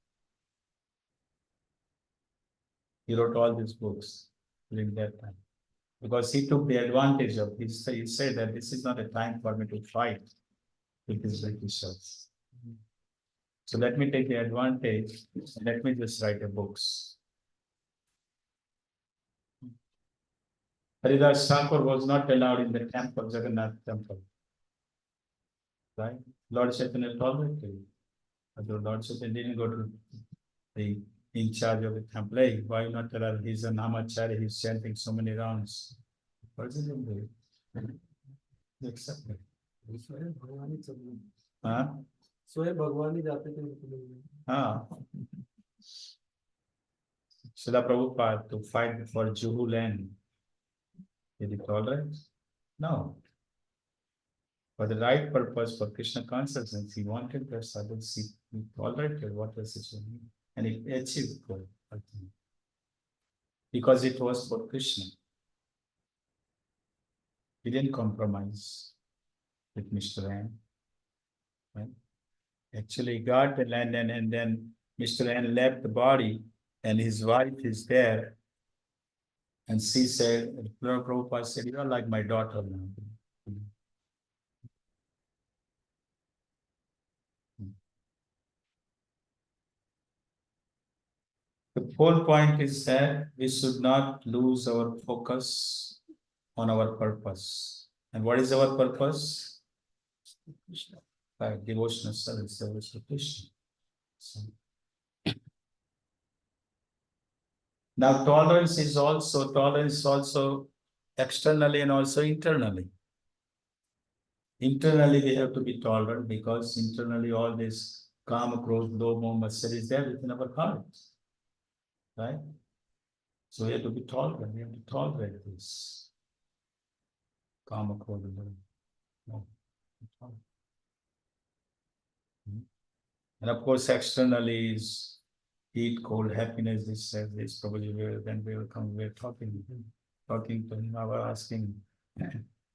Speaker 1: He wrote all these books during that time because he took the advantage of. He said that this is not a time for me to fight with these Britishers. So let me take the advantage. And let me just write a books. Haridas Thakur was not allowed in the temple, Jagannath temple. Right? Lord Chaitanya tolerated it. But Lord Chaitanya didn't go to the in charge of the temple. Hey, why not allow? He's a namachari, he's chanting so many rounds. What is it do? They accept it. Huh?
Speaker 2: स्वयं भगवान ही जाते थे
Speaker 1: Ah. Srila Prabhupada to fight for Juhu land. Did he tolerate? No. For the right purpose, for Krishna consciousness, he wanted the sadhus, he tolerated what was his own, and he achieved goal, ultimately. Because it was for Krishna. He didn't compromise with Mr. N. Right? Actually, he got the land, and then Mr. N left the body, and his wife is there. And she said, Prabhupada said, you are like my daughter now. The whole point is that we should not lose our focus on our purpose. And what is our purpose? Devotional service to Krishna. So, now tolerance is also externally and also internally. Internally, we have to be tolerant because internally all this kama, krodha, lobha, matsarya is there within our heart. Right? So we have to be tolerant. We have to tolerate this. Kama, krodha, lobha. No. And of course, externally is heat, cold, happiness, this probably then we will come, we're talking to him, I was asking,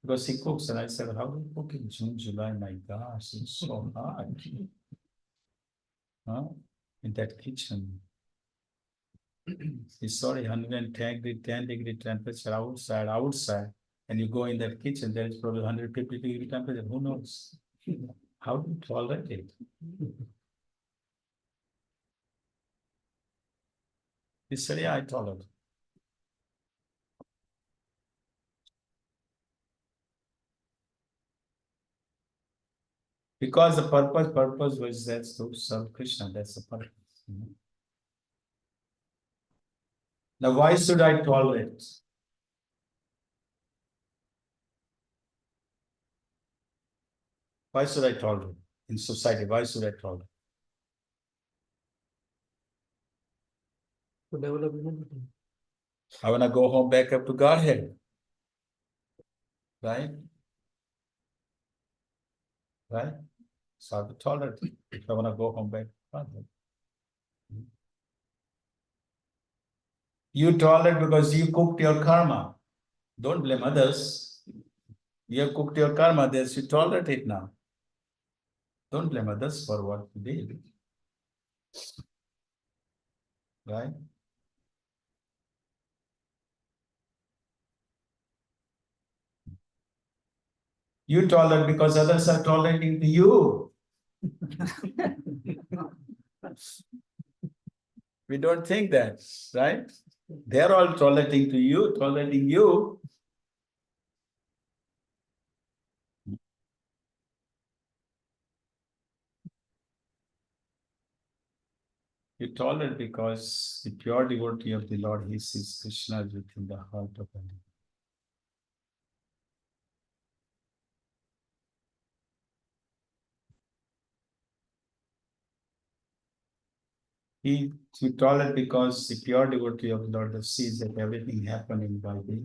Speaker 1: because he cooks, and I said, how do you cook in June, July? My gosh, it's so hard. Huh? In that kitchen. It's sorry, 10-degree temperature outside, and you go in that kitchen, there is probably 150-degree temperature, who knows? How do you tolerate it? He said, yeah, I tolerate. Because the purpose was that's to serve Krishna, that's the purpose. Now, why should I tolerate? Why should I tolerate in society? Why should I tolerate?
Speaker 2: to development.
Speaker 1: I want to go home back up to Godhead. Right? Right? So I have to tolerate if I want to go home back to Godhead. You tolerate because you cooked your karma. Don't blame others. You have cooked your karma, there's you tolerate it now. Don't blame others for what you did. Right? You tolerate because others are tolerating to you. We don't think that, right? They're all tolerating to you, tolerating you. You tolerate because the pure devotee of the Lord, he sees Krishna within the heart of the Lord. You tolerate because the pure devotee of the Lord sees that everything happening by the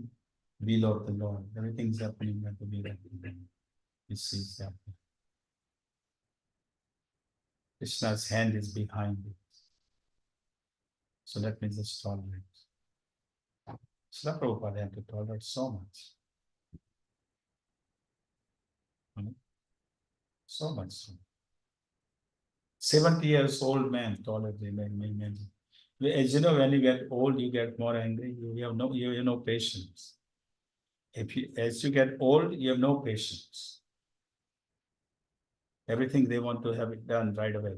Speaker 1: will of the Lord. Everything is happening by the will of the Lord. He sees that. Krishna's hand is behind it. So that means it's tolerant. Srila Prabhupada had to tolerate so much. So much so. 70 years old man tolerated men. As you know, when you get old, you get more angry. You have no patience. As you get old, you have no patience. Everything they want to have it done right away.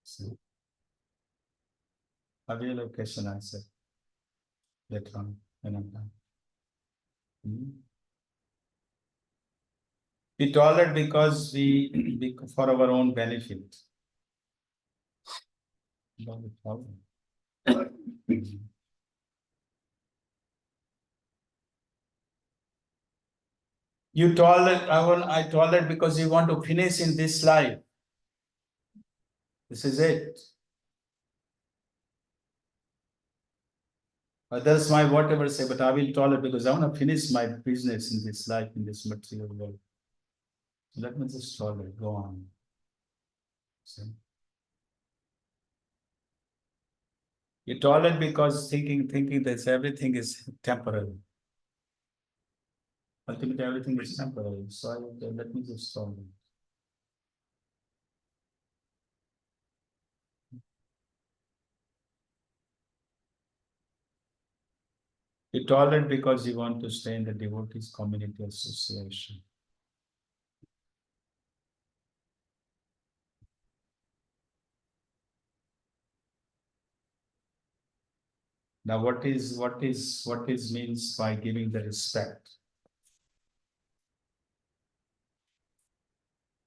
Speaker 1: So, I will have question answer later on when I'm done. We tolerate because for our own benefit. Not the problem. You tolerate, I tolerate because you want to finish in this life. This is it. Others might whatever say, but I will tolerate because I want to finish my business in this life, in this material world. So let me just tolerate, go on. See? You tolerate because thinking that everything is temporary. Ultimately, everything is temporary. So let me just tolerate. You tolerate because you want to stay in the devotees community association. Now, what is means by giving the respect?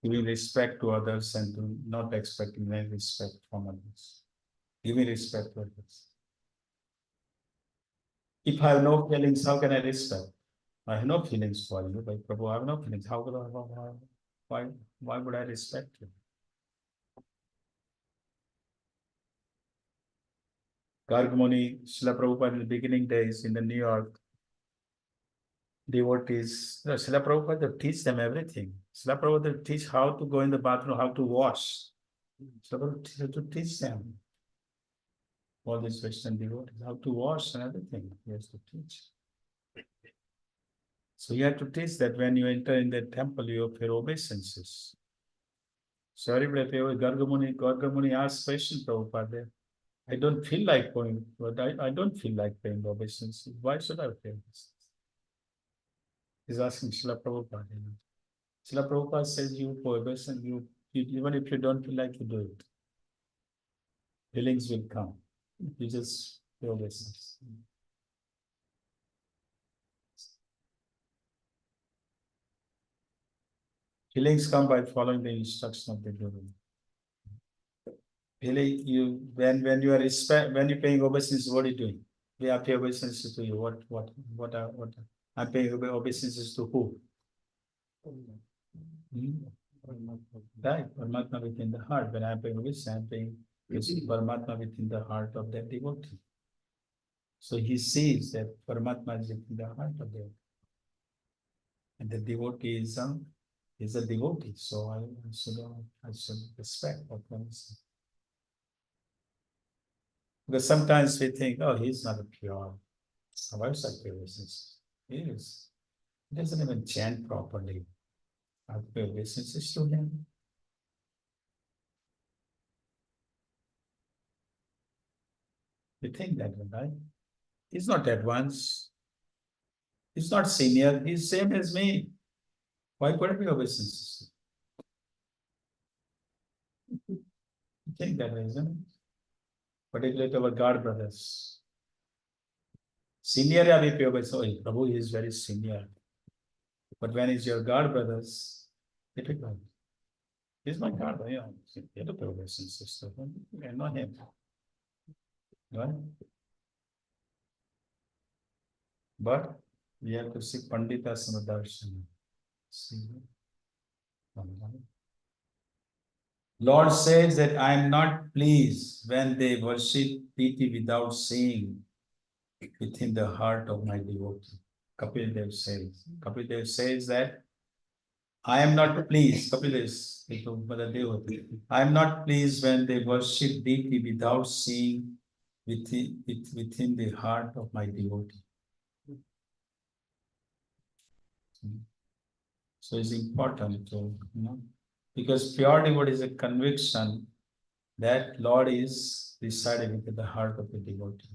Speaker 1: Giving respect to others and to not expecting any respect from others. Giving respect to others. If I have no feelings, how can I respect? I have no feelings for you, but Prabhu, I have no feelings. How could why would I respect you? Gargamuni, Srila Prabhupada in the beginning days in the New York, devotees, Srila Prabhupada teach them everything. Srila Prabhupada teach how to go in the bathroom, how to wash. Srila Prabhupada to teach them. All these Western devotees, how to wash and everything. He has to teach. So you have to teach that when you enter in the temple, you have your obeisances. Sorry, but Gargamuni asked question Prabhupada. I don't feel like going, but I don't feel like paying obeisances. Why should I pay this? He's asking Srila Prabhupada. Srila Prabhupada says you for obeisance, even if you don't feel like you do it. Feelings will come. You just pay obeisance. Feelings come by following the instruction of the Guru. Really, when you are when you're paying obeisance, what are you doing? We are paying obeisances to you. What I'm paying obeisances to who? Right, Paramatma within the heart. When I'm paying obeisance, I'm paying Paramatma within the heart of that devotee. So he sees that Paramatma is within the heart of that. And the devotee is a devotee. So I should respect what one is. Because sometimes we think, oh, he's not a pure. Why should I pay obeisances? He is. He doesn't even chant properly. I pay obeisances to him. You think that, right? He's not advanced. He's not senior. He's same as me. Why could I be obeisances? You think that way, isn't it? Particularly to our God brothers. Senior, we pay obeisances. Oh, Prabhu is very senior. But when it's your God brothers, difficult. He's my God, the other brothers and sisters, I know him. Right? But we have to see Pandita Samadarshan. See. Lord says that I am not pleased when they worship deity without seeing within the heart of my devotee. Kapil Dev says that I am not pleased. Kapil Dev is I am not pleased when they worship deity without seeing within the heart of my devotee. So it's important to, because pure devotee is a conviction that Lord is residing within the heart of the devotee.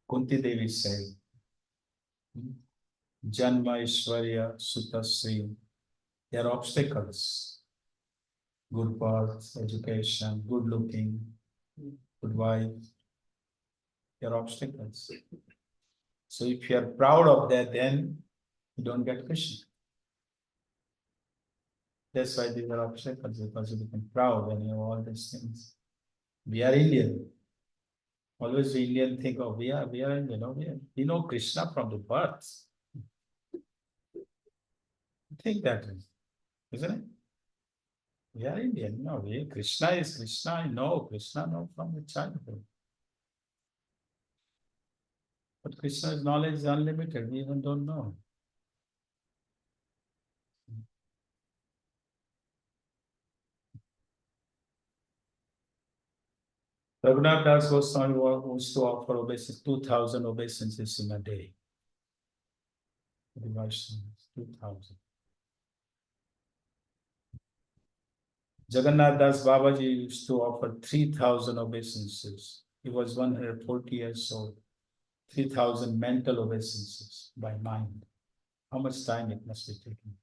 Speaker 1: Kunti Devi said, Janma Ishwarya Sutasri, there are obstacles. Good birth, education, good looking, good wife, there are obstacles. So if you are proud of that, then you don't get Krishna. That's why these are obstacles, because you become proud when you have all these things. We are Indian. Always the Indian think, oh, we are Indian, we know Krishna from the birth. Think that way, isn't it? We are Indian, Krishna is Krishna, I know Krishna from the childhood. But Krishna's knowledge is unlimited, we even don't know. Raghunath Das Goswami used to offer obeisance, 2,000 obeisances in a day. 2,000. Jagannath Das Babaji used to offer 3,000 obeisances. He was 140 years old. 3,000 mental obeisances by mind. How much time it must be taking?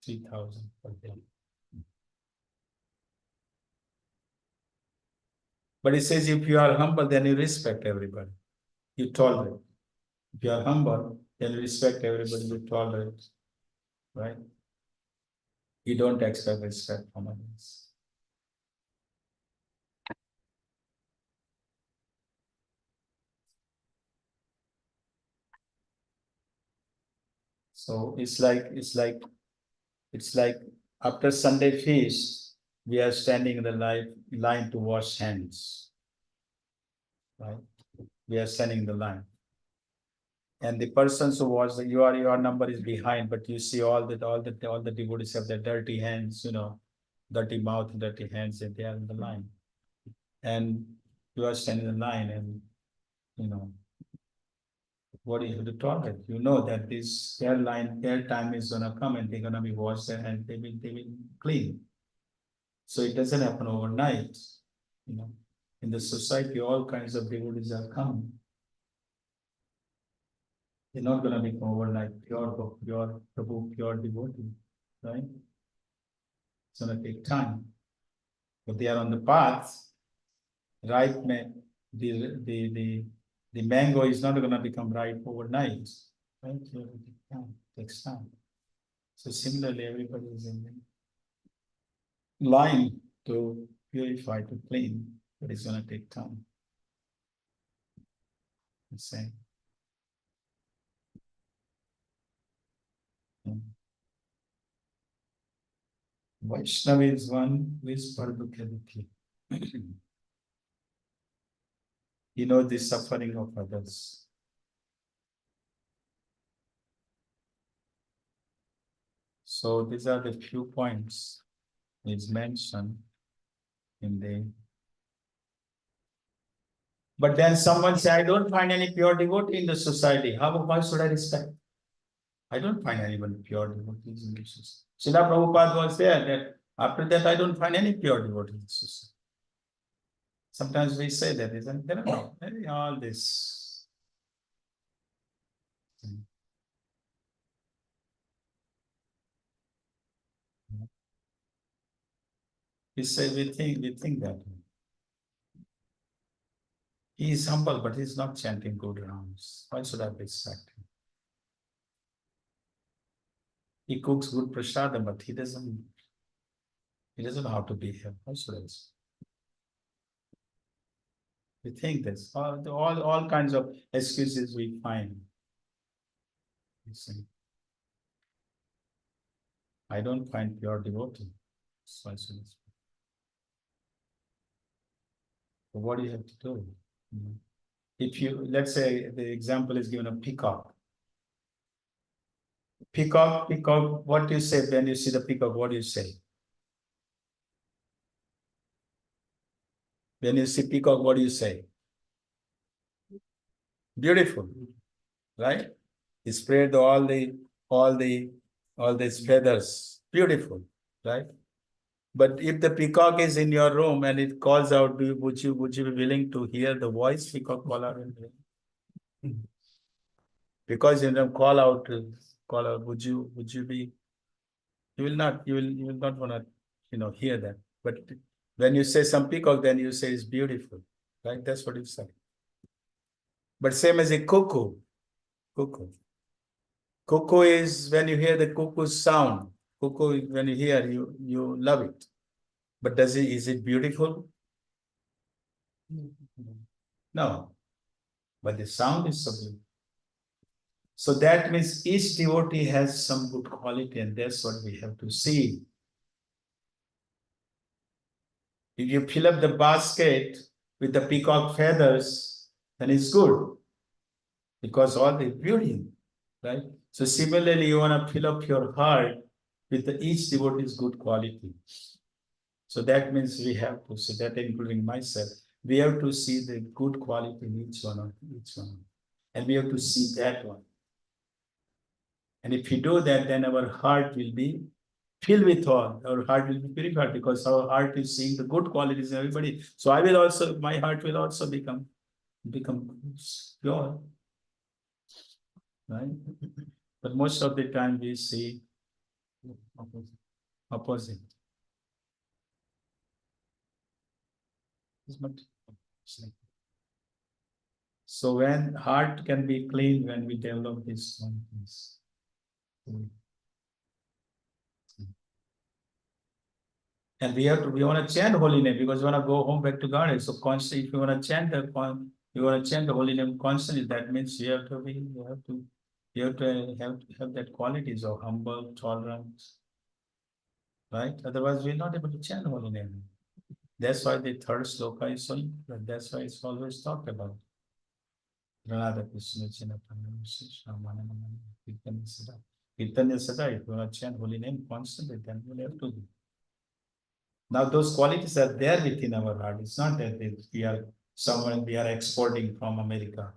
Speaker 1: 3,000 per day. But he says, if you are humble, then you respect everybody. You tolerate. If you are humble, then you respect everybody, you tolerate. Right? You don't expect respect from others. So it's like after Sunday feast, we are standing in the line to wash hands. Right? We are standing in the line. And the persons who watch your number is behind, but you see all the devotees have their dirty hands, dirty mouth, dirty hands, and they are in the line. And you are standing in the line, and what do you have to tolerate? You know that their time is gonna come, and they're gonna be washed, and they will clean. So it doesn't happen overnight. In the society, all kinds of devotees are coming. They're not going to become overnight pure Prabhu, pure devotee, right? It's going to take time. But they are on the path. Ripe the mango is not going to become ripe overnight. Right? It takes time. So similarly, everybody is in line to purify, to clean, but it's going to take time. The same. Vaishnava is one who is Paradukhyadukhi. You know the suffering of others. So these are the few points is mentioned in the. But then someone say, I don't find any pure devotee in the society. Why should I respect? I don't find anyone pure devotees in the society. Srila Prabhupada was there, that after that I don't find any pure devotees in the society. Sometimes we say that, isn't there? No, all this. We say we think that he is humble, but he's not chanting good rounds. Why should I respect him? He cooks good prasadam, but he doesn't know how to be here. How should I say? We think this, all kinds of excuses we find. You see. I don't find pure devotee. So I should say. So what do you have to do? If you, let's say the example is given a peacock. Peacock, what do you say when you see the peacock? What do you say? When you see peacock, what do you say? Beautiful, right? He spread all the all these feathers. Beautiful, right? But if the peacock is in your room and it calls out, would you be willing to hear the voice peacock call out? Because you know, call out, would you be, you will not want to, hear that. But when you say some peacock, then you say it's beautiful, right? That's what you say. But same as a cuckoo. Cuckoo is when you hear the cuckoo's sound. Cuckoo, when you hear, you love it. But is it beautiful? No. But the sound is so beautiful. So that means each devotee has some good quality, and that's what we have to see. If you fill up the basket with the peacock feathers, then it's good because all the beauty, right? So similarly, you want to fill up your heart with each devotee's good quality. So that means we have to see that, including myself. We have to see the good quality in each one, and we have to see that one. And if we do that, then our heart will be filled with all. Our heart will be purified because our heart is seeing the good qualities in everybody. So my heart will also become pure, right? But most of the time we see opposite. So when heart can be clean, when we develop these qualities. And we want to chant holy name because we want to go home back to God. So constantly, if you want to chant the holy name constantly, that means you have to have that qualities of humble, tolerance, right? Otherwise, we're not able to chant holy name. That's why the third sloka is so important. That's why it's always talked about. Radha Krishna Kirtanya Sada. If you want to chant holy name constantly, then we'll have to do. Now those qualities are there within our heart. It's not that we are exporting from America.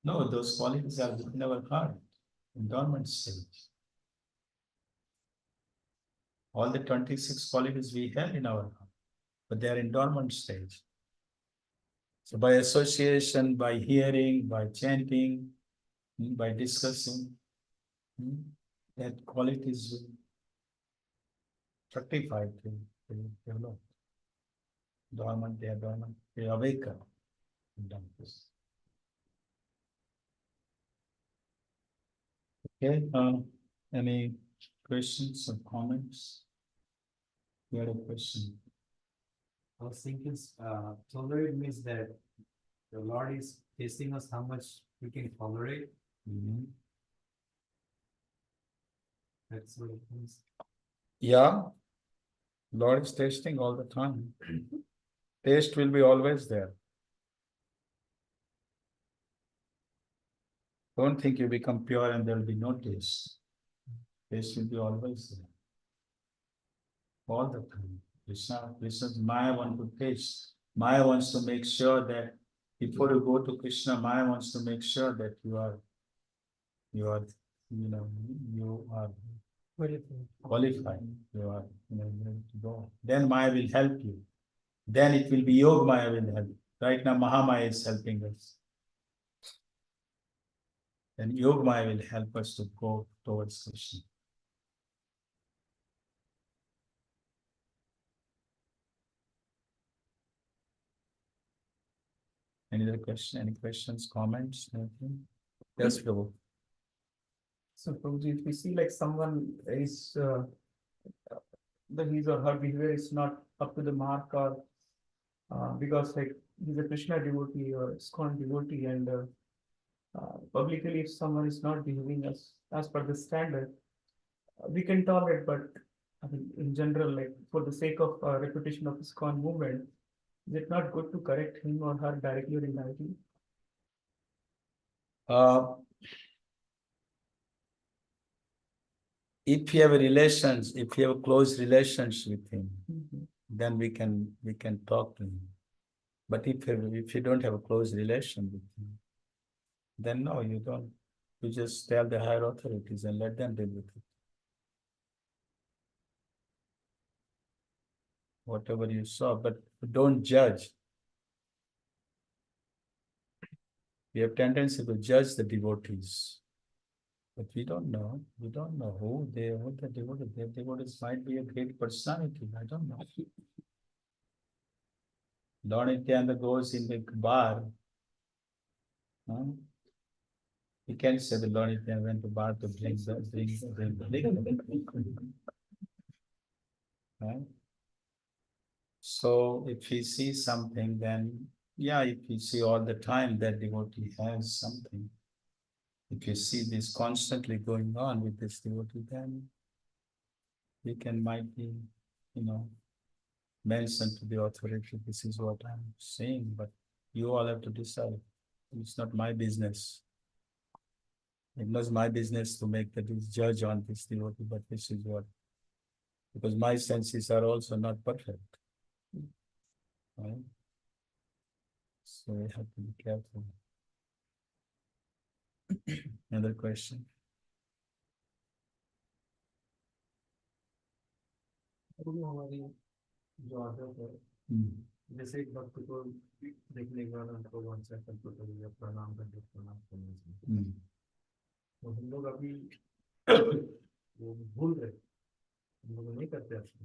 Speaker 1: No, those qualities are within our heart, in dormant stage. All the 26 qualities we have in our heart, but they are in dormant stage. So by association, by hearing, by chanting, by discussing, that qualities will fructify to develop. Dormant, they awaken. Okay, any questions or comments? You had a question.
Speaker 4: I was thinking, tolerate means that the Lord is testing us how much we can tolerate. That's what it means.
Speaker 1: Yeah, Lord is testing all the time. Taste will be always there. Don't think you become pure and there will be no taste. Taste will be always there. All the time. Krishna's Maya wants to taste. Maya wants to make sure that before you go to Krishna, Maya wants to make sure that you are qualified. You are ready to go. Then Maya will help you. Then it will be Yoga Maya will help. Right now, Mahamaya is helping us. Then Yoga Maya will help us to go towards Krishna. Any other question? Any questions, comments? Anything? Yes, Prabhu.
Speaker 2: So Prabhuji, if we see like someone is, the his or her behavior is not up to the mark, or because like he's a Krishna devotee or ISKCON devotee, and publicly if someone is not behaving as per the standard, we can tolerate, but I mean, in general, like for the sake of reputation of ISKCON movement, is it not good to correct him or her directly or indirectly?
Speaker 1: If you have a relations, if you have a close relations with him,
Speaker 2: Mhm.
Speaker 1: then we can talk to him. But if you don't have a close relation with him, then no, you don't. You just tell the higher authorities and let them deal with it. Whatever you saw, but don't judge. We have tendency to judge the devotees. But we don't know. We don't know who the devotees. Their devotees might be a great personality. I don't know. Lord Nityananda goes in the bar. Huh? You can't say the Lord Nityananda went to bar to drink the right? So if we see something, then yeah, if you see all the time that devotee has something, if you see this constantly going on with this devotee, then we might be, mention to the authority, this is what I'm saying, but you all have to decide. It's not my business. It was my business to make the judge on this devotee, but this is what, because my senses are also not perfect. Right? So we have to be careful. Another question?
Speaker 4: हमारी जो आदत है, जैसे एक भक्त को देखने के बाद हमको वांछा करते तो प्रणाम करके प्रणाम करने से तो हम लोग अभी वो भूल रहे, हम लोग नहीं करते ऐसे।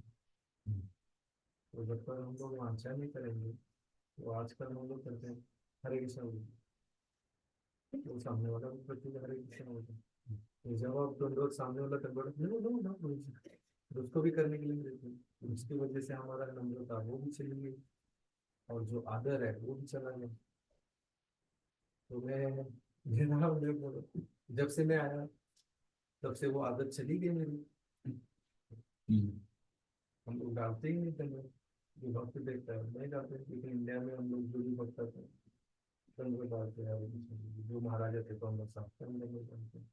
Speaker 4: तो जब तक हम लोग वांछा नहीं करेंगे, तो आजकल हम लोग करते हैं हरे कृष्ण बोलो, तो सामने वाला भी प्रति हरे कृष्ण बोलते हैं। तो जब आप दोनों सामने वाला तक बोले उसको भी करने के लिए देते हैं, उसकी वजह से हमारा नम्रता वो भी चली गई और जो आदर है वो भी चला गया। तो मैं बोला जब से मैं आया तब से वो आदत चली गई मेरी। हम लोग डालते ही नहीं थे, जो भक्त देखता है नहीं डालते, क्योंकि इंडिया में हम लोग जो भी भक्त थे संग डालते हैं, जो महाराजा थे तो हम लोग साफ करने लगे डालते हैं।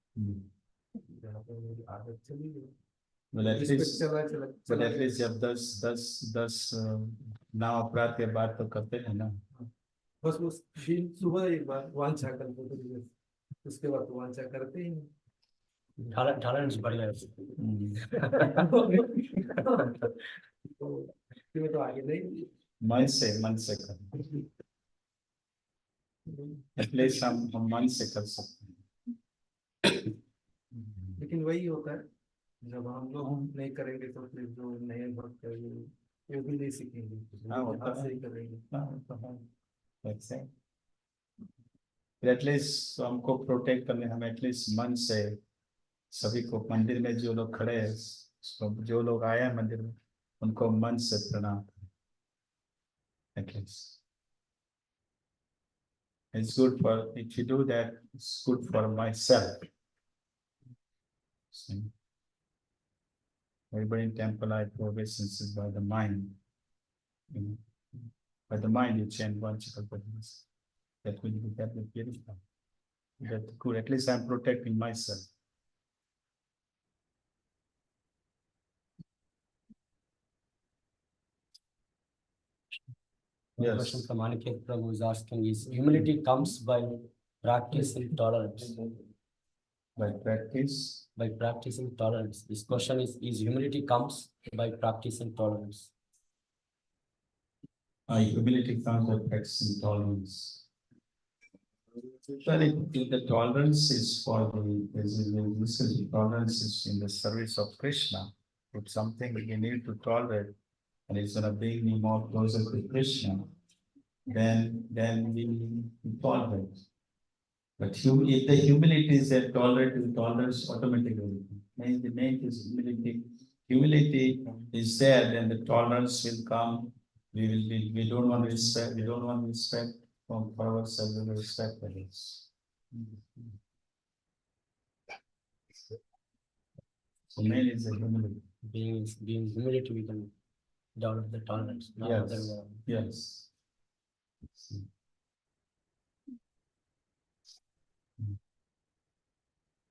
Speaker 4: जहाँ पर मेरी आदत चली गई।
Speaker 1: Well, at least जब 10 नाव अपराध के बाद तो करते हैं ना।
Speaker 4: बस वो सुबह एक बार वांछा करते थे, उसके बाद तो वांछा करते ही नहीं।
Speaker 3: Tolerance बढ़ गया।
Speaker 4: तो आगे नहीं,
Speaker 1: मन से कर, एटलीस्ट हम मन से कर सकते हैं।
Speaker 4: लेकिन वही होता है, जब हम लोग नहीं करेंगे तो फिर जो नए भक्त है वो भी नहीं सीखेंगे, हाथ से ही करेंगे।
Speaker 1: एटलीस्ट हमको प्रोटेक्ट करने, हम एटलीस्ट मन से सभी को, मंदिर में जो लोग खड़े हैं, जो लोग आए हैं मंदिर में, उनको मन से प्रणाम करें। At least it's good for, if you do that, it's good for myself. See? Everybody in temple, I progress by the mind. By the mind, you change one chakras. That will be beautiful. That's good. At least I'm protecting myself.
Speaker 3: Yes. Question from Aniket Prabhu is asking is humility comes by practicing tolerance.
Speaker 1: By practice?
Speaker 3: By practicing tolerance. This question is humility comes by practicing tolerance?
Speaker 1: Humility comes by practicing tolerance. Well, the tolerance is for the tolerance is in the service of Krishna. If something we need to tolerate and it's going to bring me more closer to Krishna, then we tolerate. But if the humility is there, tolerance automatically. The main is humility. Humility is there, then the tolerance will come. We don't want respect. We don't want respect from ourselves. We will respect others. So main is the humility.
Speaker 3: Being humility, we can develop the tolerance. Not
Speaker 1: Yes.
Speaker 3: other way.
Speaker 1: Yes.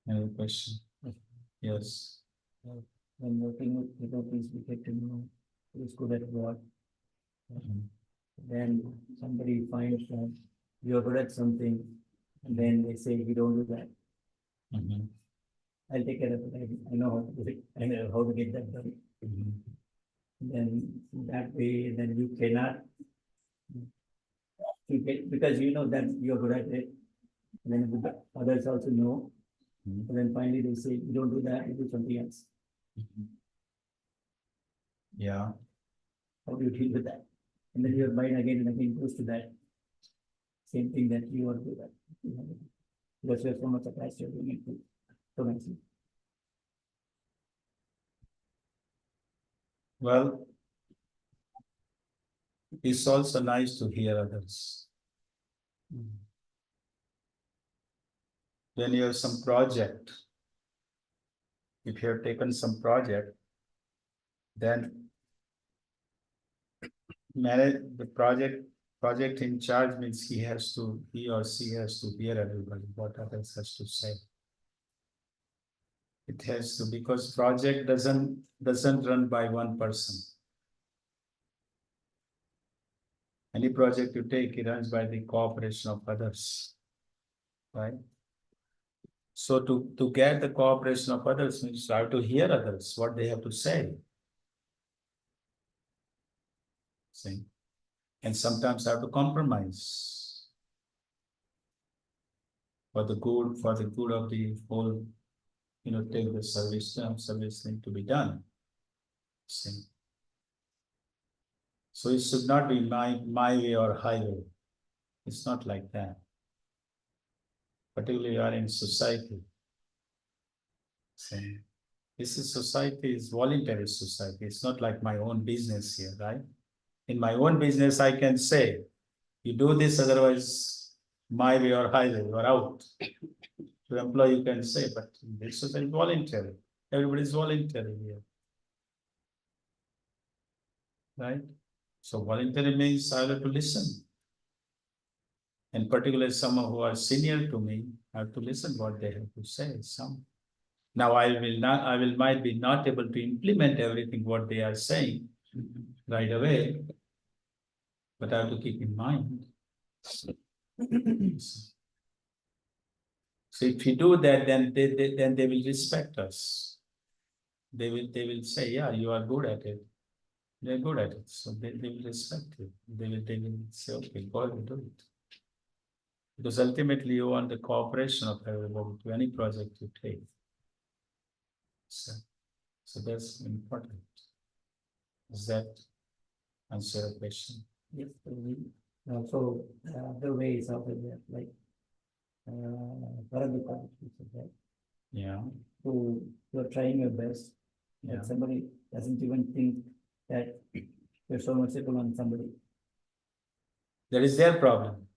Speaker 1: Any question? Yes.
Speaker 2: When working with devotees, we get to know who's good at what. Then somebody finds that you're good at something, and then they say, you don't do that.
Speaker 1: Mhm.
Speaker 2: I'll take care of it. I know how to do it. I know how to get that done.
Speaker 1: Mhm.
Speaker 2: Then that way, then you cannot. Because you know that you're good at it. And then the others also know.
Speaker 1: Mhm.
Speaker 2: And then finally they say, you don't do that, you do something else.
Speaker 1: Yeah.
Speaker 2: How do you deal with that? And then your mind again and again goes to that same thing that you are good at. Because you're so much attached, you're doing it too. So nicely.
Speaker 1: Well, it's also nice to hear others. When you have some project, if you have taken some project, then manage the project in charge means he or she has to hear everybody, what others has to say. It has to, because project doesn't run by one person. Any project you take, it runs by the cooperation of others, right? So to get the cooperation of others means you have to hear others, what they have to say. See? And sometimes I have to compromise for the good of the whole, take the service thing to be done. See? So it should not be my way or highway. It's not like that. Particularly you are in society. See? This is society, is voluntary society. It's not like my own business here, right? In my own business, I can say, you do this, otherwise my way or highway, you are out. To employee, you can say, but this is voluntary. Everybody is voluntary here. Right? So voluntary means I have to listen. And particularly someone who are senior to me, I have to listen what they have to say. Now I might be not able to implement everything what they are saying right away, but I have to keep in mind. So if you do that, then they will respect us. They will say, yeah, you are good at it. They're good at it. So they will respect you. They will say, okay, go ahead and do it. Because ultimately you want the cooperation of everybody to any project you take. So that's important. Does that answer the question?
Speaker 2: Yes, also the ways of it, like Paramita, right?
Speaker 1: Yeah.
Speaker 2: So you're trying your best,
Speaker 1: Yeah.
Speaker 2: but somebody doesn't even think that you're so merciful on somebody.
Speaker 1: That is their problem.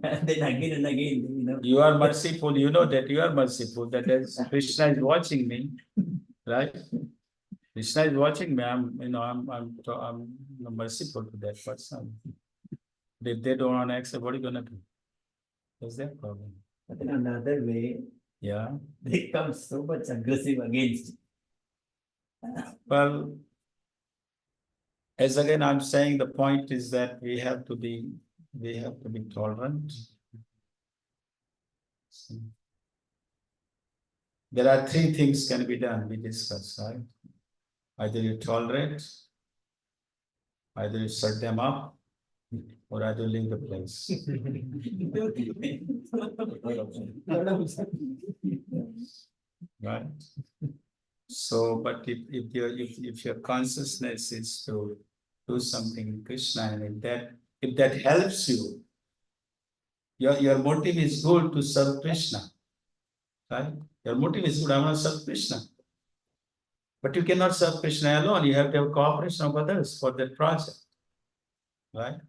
Speaker 2: And then again and again,
Speaker 1: You are merciful, you know that you are merciful, that is, Krishna is watching me, right? Krishna is watching me, I'm merciful to that person. If they don't want to accept, what are you gonna do? That's their problem.
Speaker 2: But in another way,
Speaker 1: Yeah.
Speaker 2: they become so much aggressive against.
Speaker 1: Well, as again, I'm saying the point is that we have to be tolerant. There are three things can be done, we discussed, right? Either you tolerate, either you shut them up, or either leave the place. Right? So, but if your consciousness is to do something in Krishna, and if that helps you, Your motive is good to serve Krishna. Right? Your motive is good, I want to serve Krishna. But you cannot serve Krishna alone. You have to have cooperation of others for that project. Right?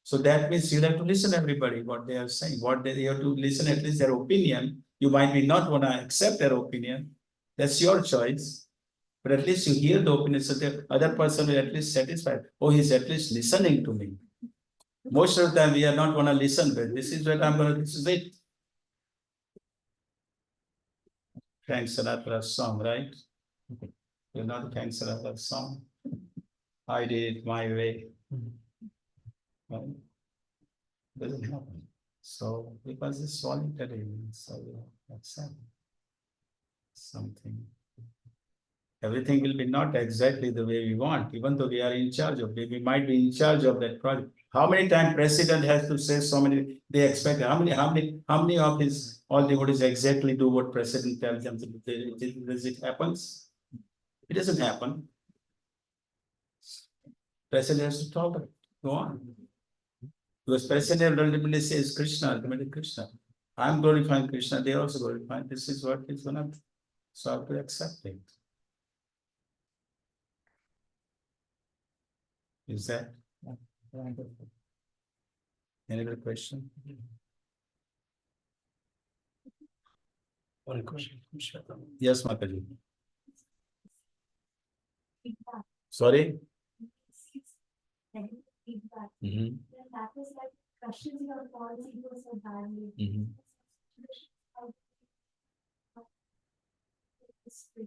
Speaker 1: So that means you have to listen to everybody, what they are saying, you have to listen at least their opinion. You might be not want to accept their opinion. That's your choice. But at least you hear the opinion, so the other person will at least satisfied. Oh, he's at least listening to me. Most of the time we are not going to listen, but this is what I'm going to, this is it. Frank Sinatra's song, right? You know the Frank Sinatra song? I did it my way. Right? Doesn't happen. So because it's voluntary, so that's something. Everything will be not exactly the way we want, even though we are in charge of it. We might be in charge of that project. How many times president has to say so many, they expect, how many of his, all devotees exactly do what president tells them to do? Does it happens? It doesn't happen. President has to talk, go on. Because president ultimately says Krishna, ultimately Krishna. I'm glorifying Krishna, they also glorify. This is what is gonna, so I have to accept it. Is that? Any other question?
Speaker 3: One question.
Speaker 1: Yes, Mataji. Sorry? Mhm.
Speaker 5: That was like crushes your quality so badly.
Speaker 1: Mhm.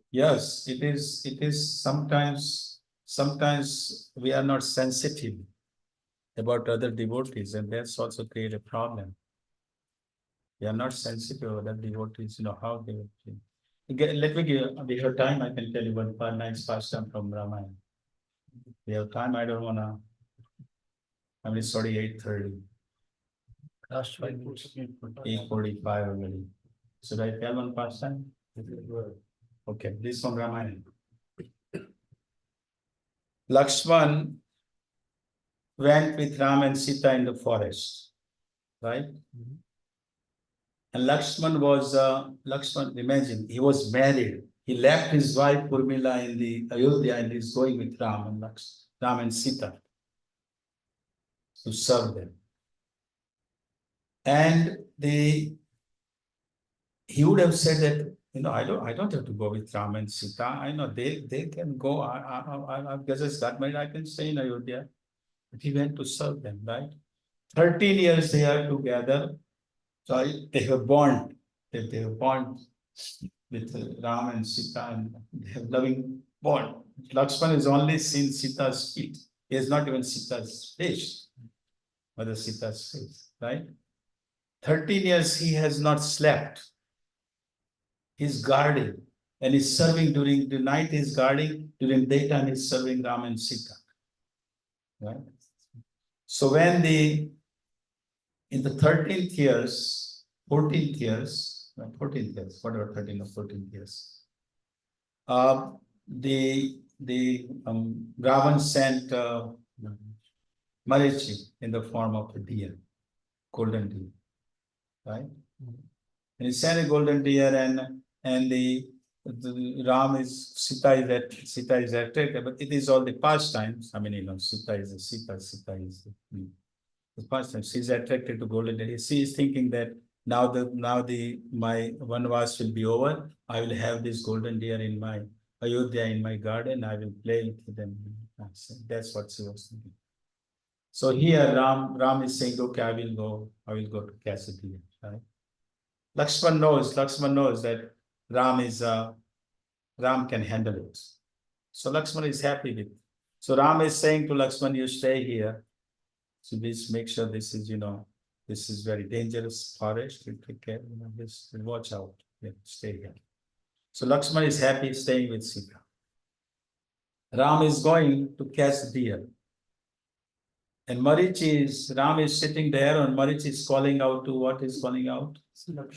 Speaker 1: Yes, it is sometimes we are not sensitive about other devotees, and that's also create a problem. We are not sensitive about other devotees, how they would feel. Again, let me give, we have time, I can tell you one nice pastime from Ramayana. We have time, I don't wanna, I mean, sorry, 8:30.
Speaker 3: Last 5 minutes.
Speaker 1: 8:45 already. Should I tell one pastime? Okay, this from Ramayana. Lakshman went with Ram and Sita in the forest, right? And Lakshman, imagine, he was married. He left his wife Urmila in the Ayodhya and he's going with Ram and Sita to serve them. And he would have said that, I don't have to go with Ram and Sita. I know they can go. I've just got married. I can stay in Ayodhya. But he went to serve them, right? 13 years they are together. So they have bond. They have bond with Ram and Sita, and they have loving bond. Lakshman has only seen Sita's feet. He has not even Sita's face, Mother Sita's face, right? 13 years he has not slept. He's guarding and he's serving during the night, he's guarding, during daytime he's serving Ram and Sita. Right? So when in the 13th years, 14th years, whatever, 13 or 14th years, the Ravan sent Marichi in the form of a deer, golden deer, right? And he sent a golden deer, and the Sita is attracted, but it is all the pastimes. I mean, Sita is the pastimes. She's attracted to golden deer. She is thinking that now my vanvas will be over. I will have this golden deer in my Ayodhya in my garden. I will play with them. That's what she was thinking. So here Ram is saying, okay, I will go to catch a deer, right? Lakshman knows that Ram can handle it. So Lakshman is happy with it. So Ram is saying to Lakshman, you stay here. So please make sure this is very dangerous forest. You take care, just watch out. Yeah, stay here. So Lakshman is happy staying with Sita. Ram is going to catch deer. And Ram is sitting there, and Marichi is calling out to what is calling out? Sita,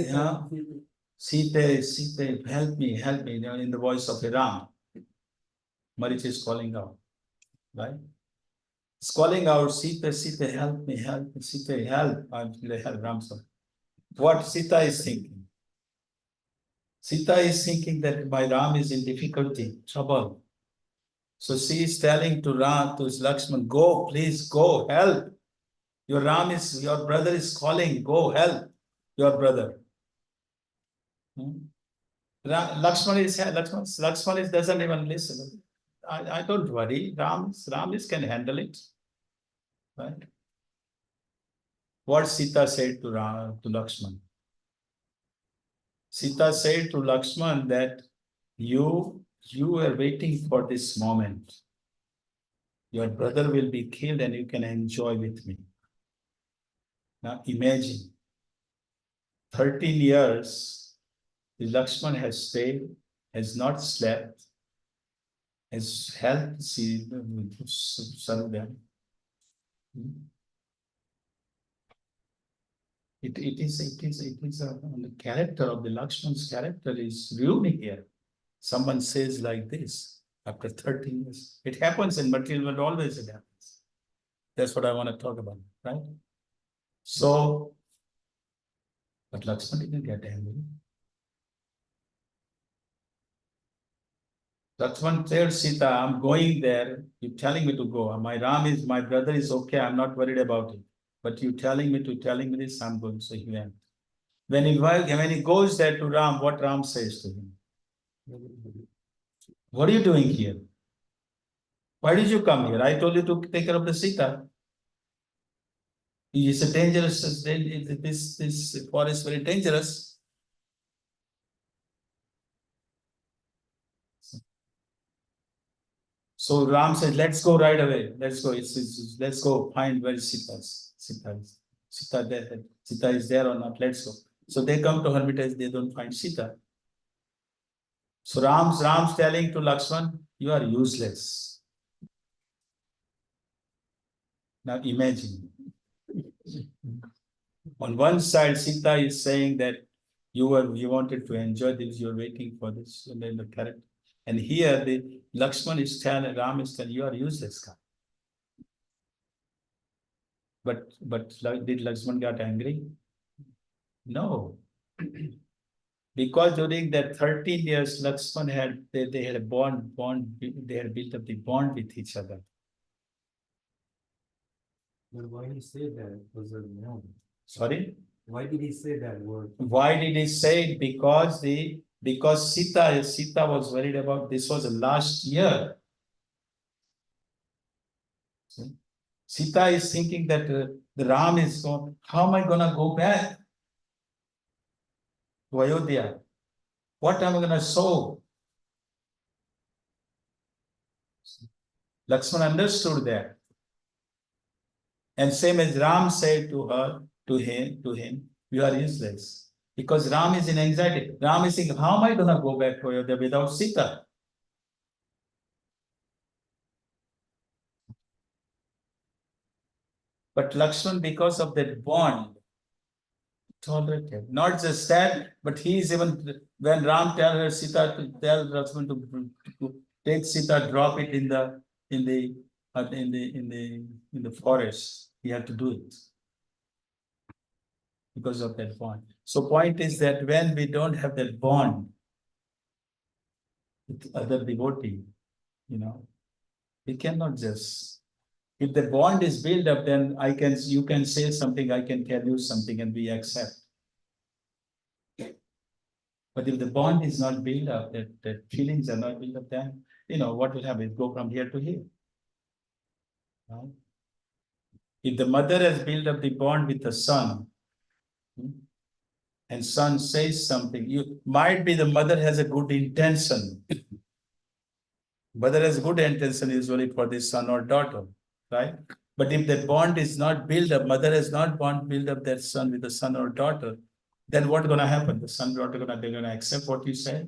Speaker 1: help me, in the voice of Ram. Marichi is calling out, right? He's calling out, Sita, Sita, help me, Sita, help. I'm help Ram. What Sita is thinking? Sita is thinking that my Ram is in difficulty, trouble. So she is telling to Ram, to Lakshman, go, please go, help. Your brother is calling, go help your brother. Lakshman doesn't even listen. I don't worry, Ram can handle it. Right? What Sita said to Lakshman? Sita said to Lakshman that you are waiting for this moment. Your brother will be killed and you can enjoy with me. Now imagine, 13 years, the Lakshman has stayed, has not slept, has helped serve them. It is the character of the Lakshman's character is ruining here. Someone says like this after 13 years. It happens in material world, always it happens. That's what I want to talk about, right? So, but Lakshman didn't get angry. Lakshman tells Sita, I'm going there. You're telling me to go. My brother is okay. I'm not worried about it. But you telling me this, I'm going. So he went. When he goes there to Ram, what Ram says to him? What are you doing here? Why did you come here? I told you to take care of the Sita. It's a dangerous, this forest is very dangerous. So Ram said, let's go right away. Let's go. Let's go find where Sita is. Sita is there or not? Let's go. So they come to Hermitage, they don't find Sita. So Ram's telling to Lakshman, you are useless. Now imagine. On one side, Sita is saying that you wanted to enjoy this, you're waiting for this, and then the character. And here the Lakshman is telling, Ram is telling, you are useless guy. But did Lakshman get angry? No. Because during that 13 years, Lakshman they had a bond, they had built up the bond with each other.
Speaker 4: But why he say that was a no?
Speaker 1: Sorry?
Speaker 4: Why did he say that word?
Speaker 1: Why did he say it? Because Sita was worried about this was the last year. Sita is thinking that the Ram is gone. How am I going to go back to Ayodhya? What am I going to sow? Lakshman understood that. And same as Ram said to him, you are useless. Because Ram is in anxiety. Ram is thinking, how am I going to go back to Ayodhya without Sita? But Lakshman, because of that bond, tolerated. Not just that, but he is even, when Ram tells Sita to tell Lakshman to take Sita, drop it in the forest, he had to do it because of that bond. So point is that when we don't have that bond with other devotee, we cannot just. If the bond is built up, then you can say something, I can tell you something, and we accept. But if the bond is not built up, that feelings are not built up, then what will happen? It go from here to here. Right? If the mother has built up the bond with the son, and son says something, you might be the mother has a good intention. Mother has good intention usually for the son or daughter, right? But if that bond is not built up, mother has not built up that son with the son or daughter, then what's going to happen? The son or daughter they're going to accept what you say?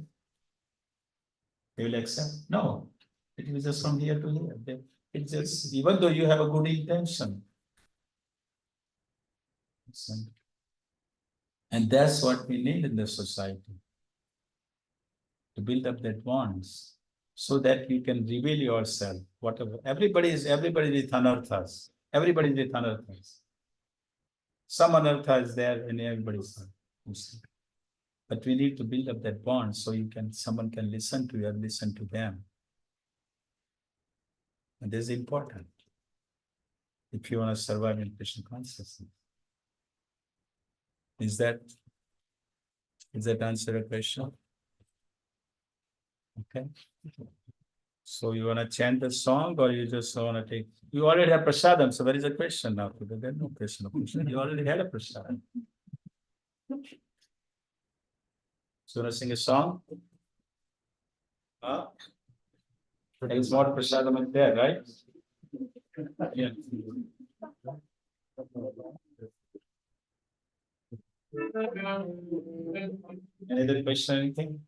Speaker 1: They will accept? No. It is just from here to here. It's just, even though you have a good intention. And that's what we need in the society. To build up that bonds. so that you can reveal yourself, whatever. Everybody is with anarthas. Everybody is with anarthas. Some anartha is there in everybody's life. But we need to build up that bond so someone can listen to you and listen to them. And this is important if you want to survive in Krishna consciousness. Is that answer a question? Okay. So you want to chant the song or you just want to take, you already have prasadam, so where is the question now? There's no question of Krishna. You already had a prasadam. So you want to sing a song? Huh? There's more prasadam in there, right? Yeah. Any other question, anything?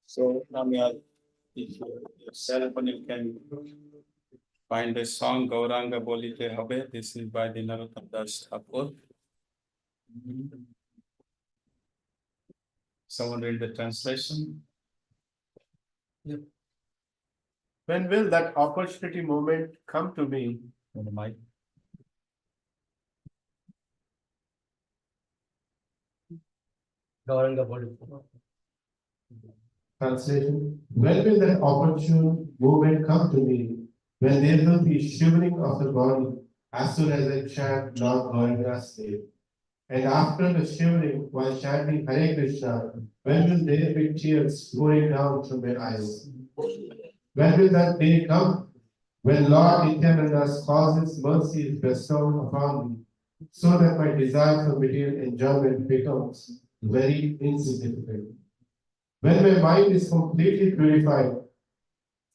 Speaker 1: So now if yourself and you can find the song Gauranga Bolite Habe. This is by the Narottam Das Thakur. Someone read the translation?
Speaker 6: When will that opportunity moment come to me?
Speaker 1: On the mic.
Speaker 3: Gauranga Bodhi.
Speaker 6: Translation. When will that opportune moment come to me? When there will be shivering of the body as soon as I chant Lord Gauraga's name. And after the shivering, while chanting Hare Krishna, when will there be tears flowing down from my eyes? When will that day come? When Lord Nityananda's causes mercy is bestowed upon me, so that my desire for material enjoyment becomes very insignificant. When my mind is completely purified,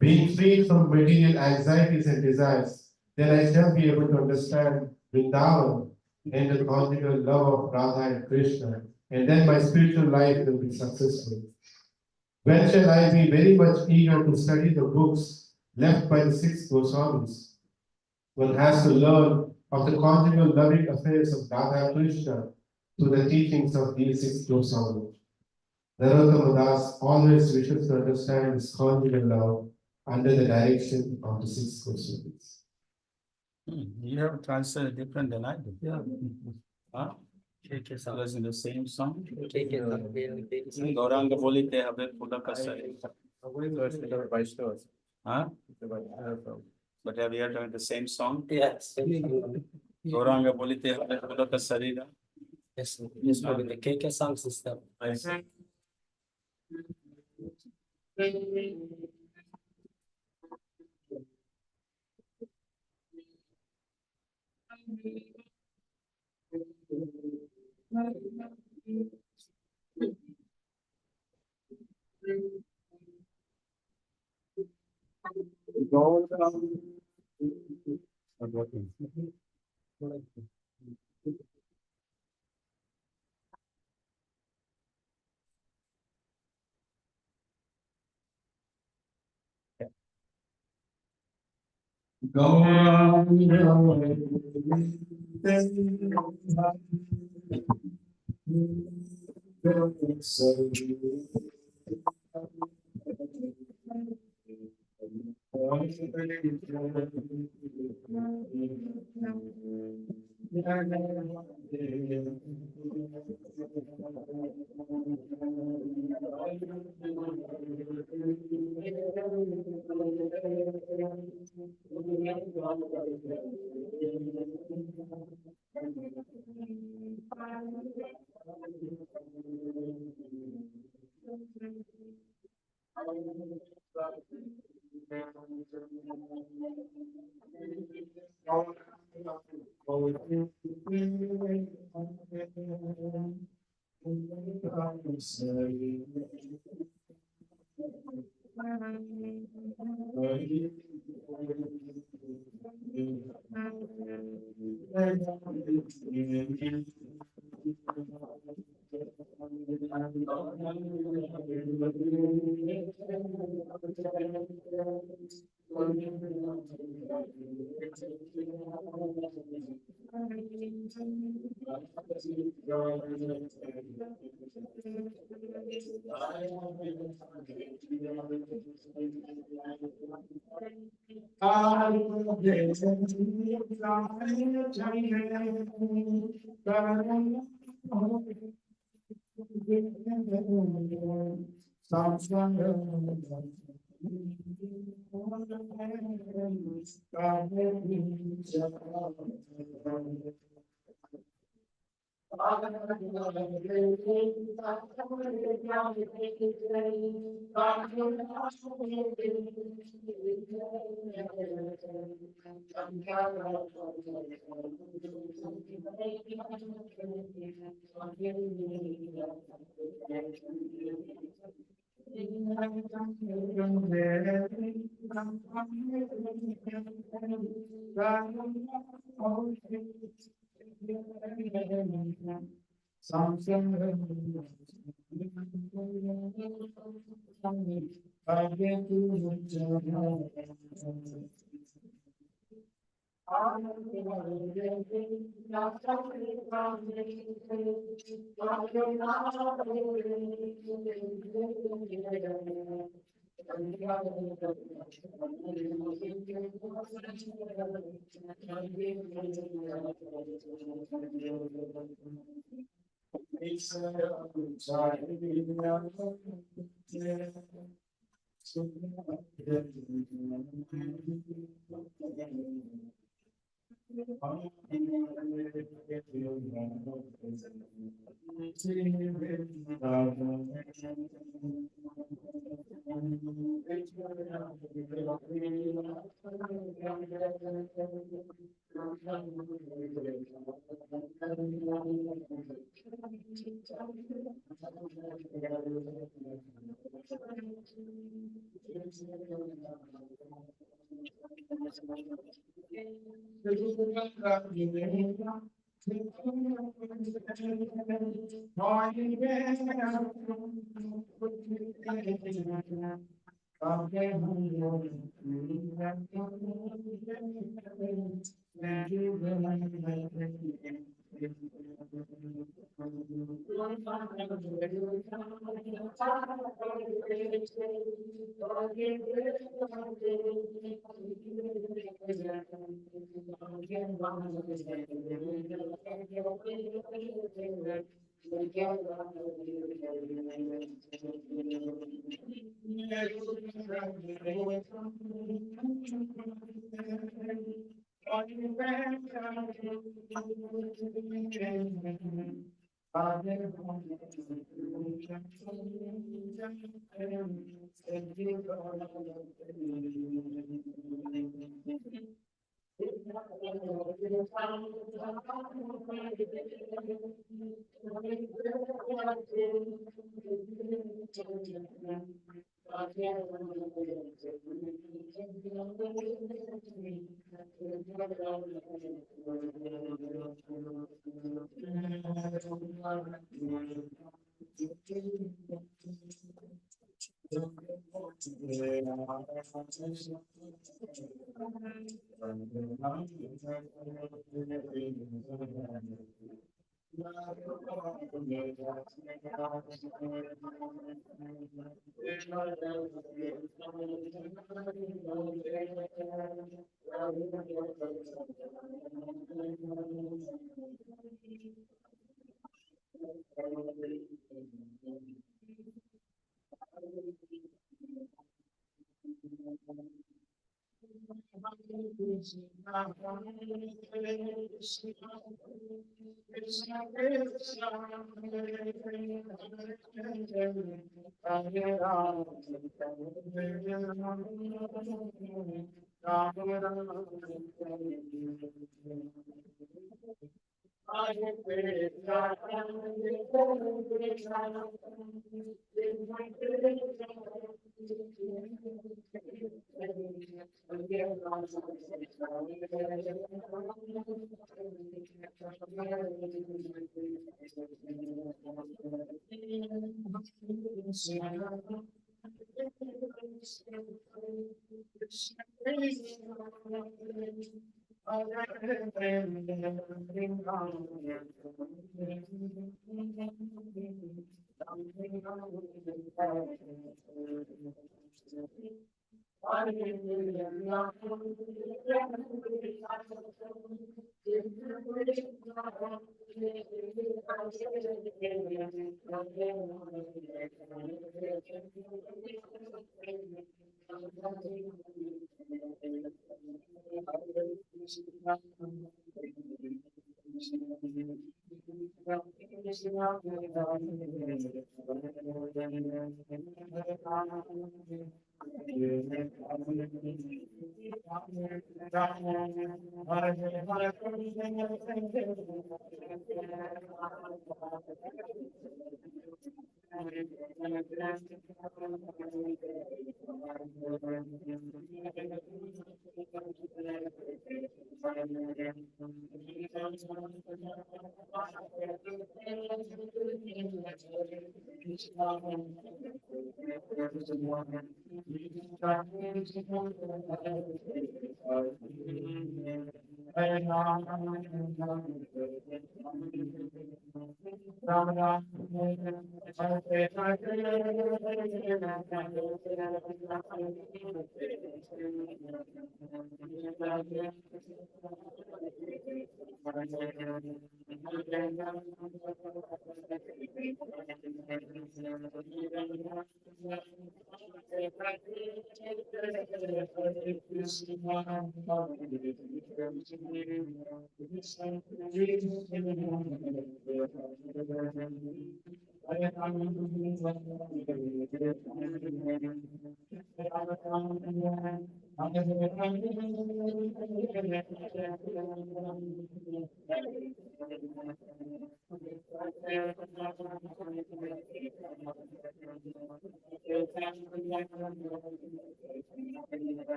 Speaker 6: being free from material anxieties and desires, then I shall be able to understand Vrindavan and the conjugal love of Radha and Krishna, and then my spiritual life will be successful. When shall I be very much eager to study the books left by the six Goswamis? One has to learn of the conjugal loving affairs of Radha and Krishna through the teachings of these six Goswamis. Narottama Das always wishes to understand his conjugal love under the direction of the six Goswamis.
Speaker 1: You have translated different than I did.
Speaker 3: Yeah.
Speaker 1: Huh?
Speaker 3: KK
Speaker 1: So that's in the same song.
Speaker 3: KK.
Speaker 1: Gauranga Bolite Habe Pulaka Sari. Huh? But have you heard the same song?
Speaker 3: Yes.
Speaker 1: Gauranga Bolite Habe Pulaka Sarira.
Speaker 3: Yes, yes, but in the KK song system.
Speaker 1: I see.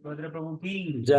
Speaker 2: Badra Prabhu ki
Speaker 3: Jai.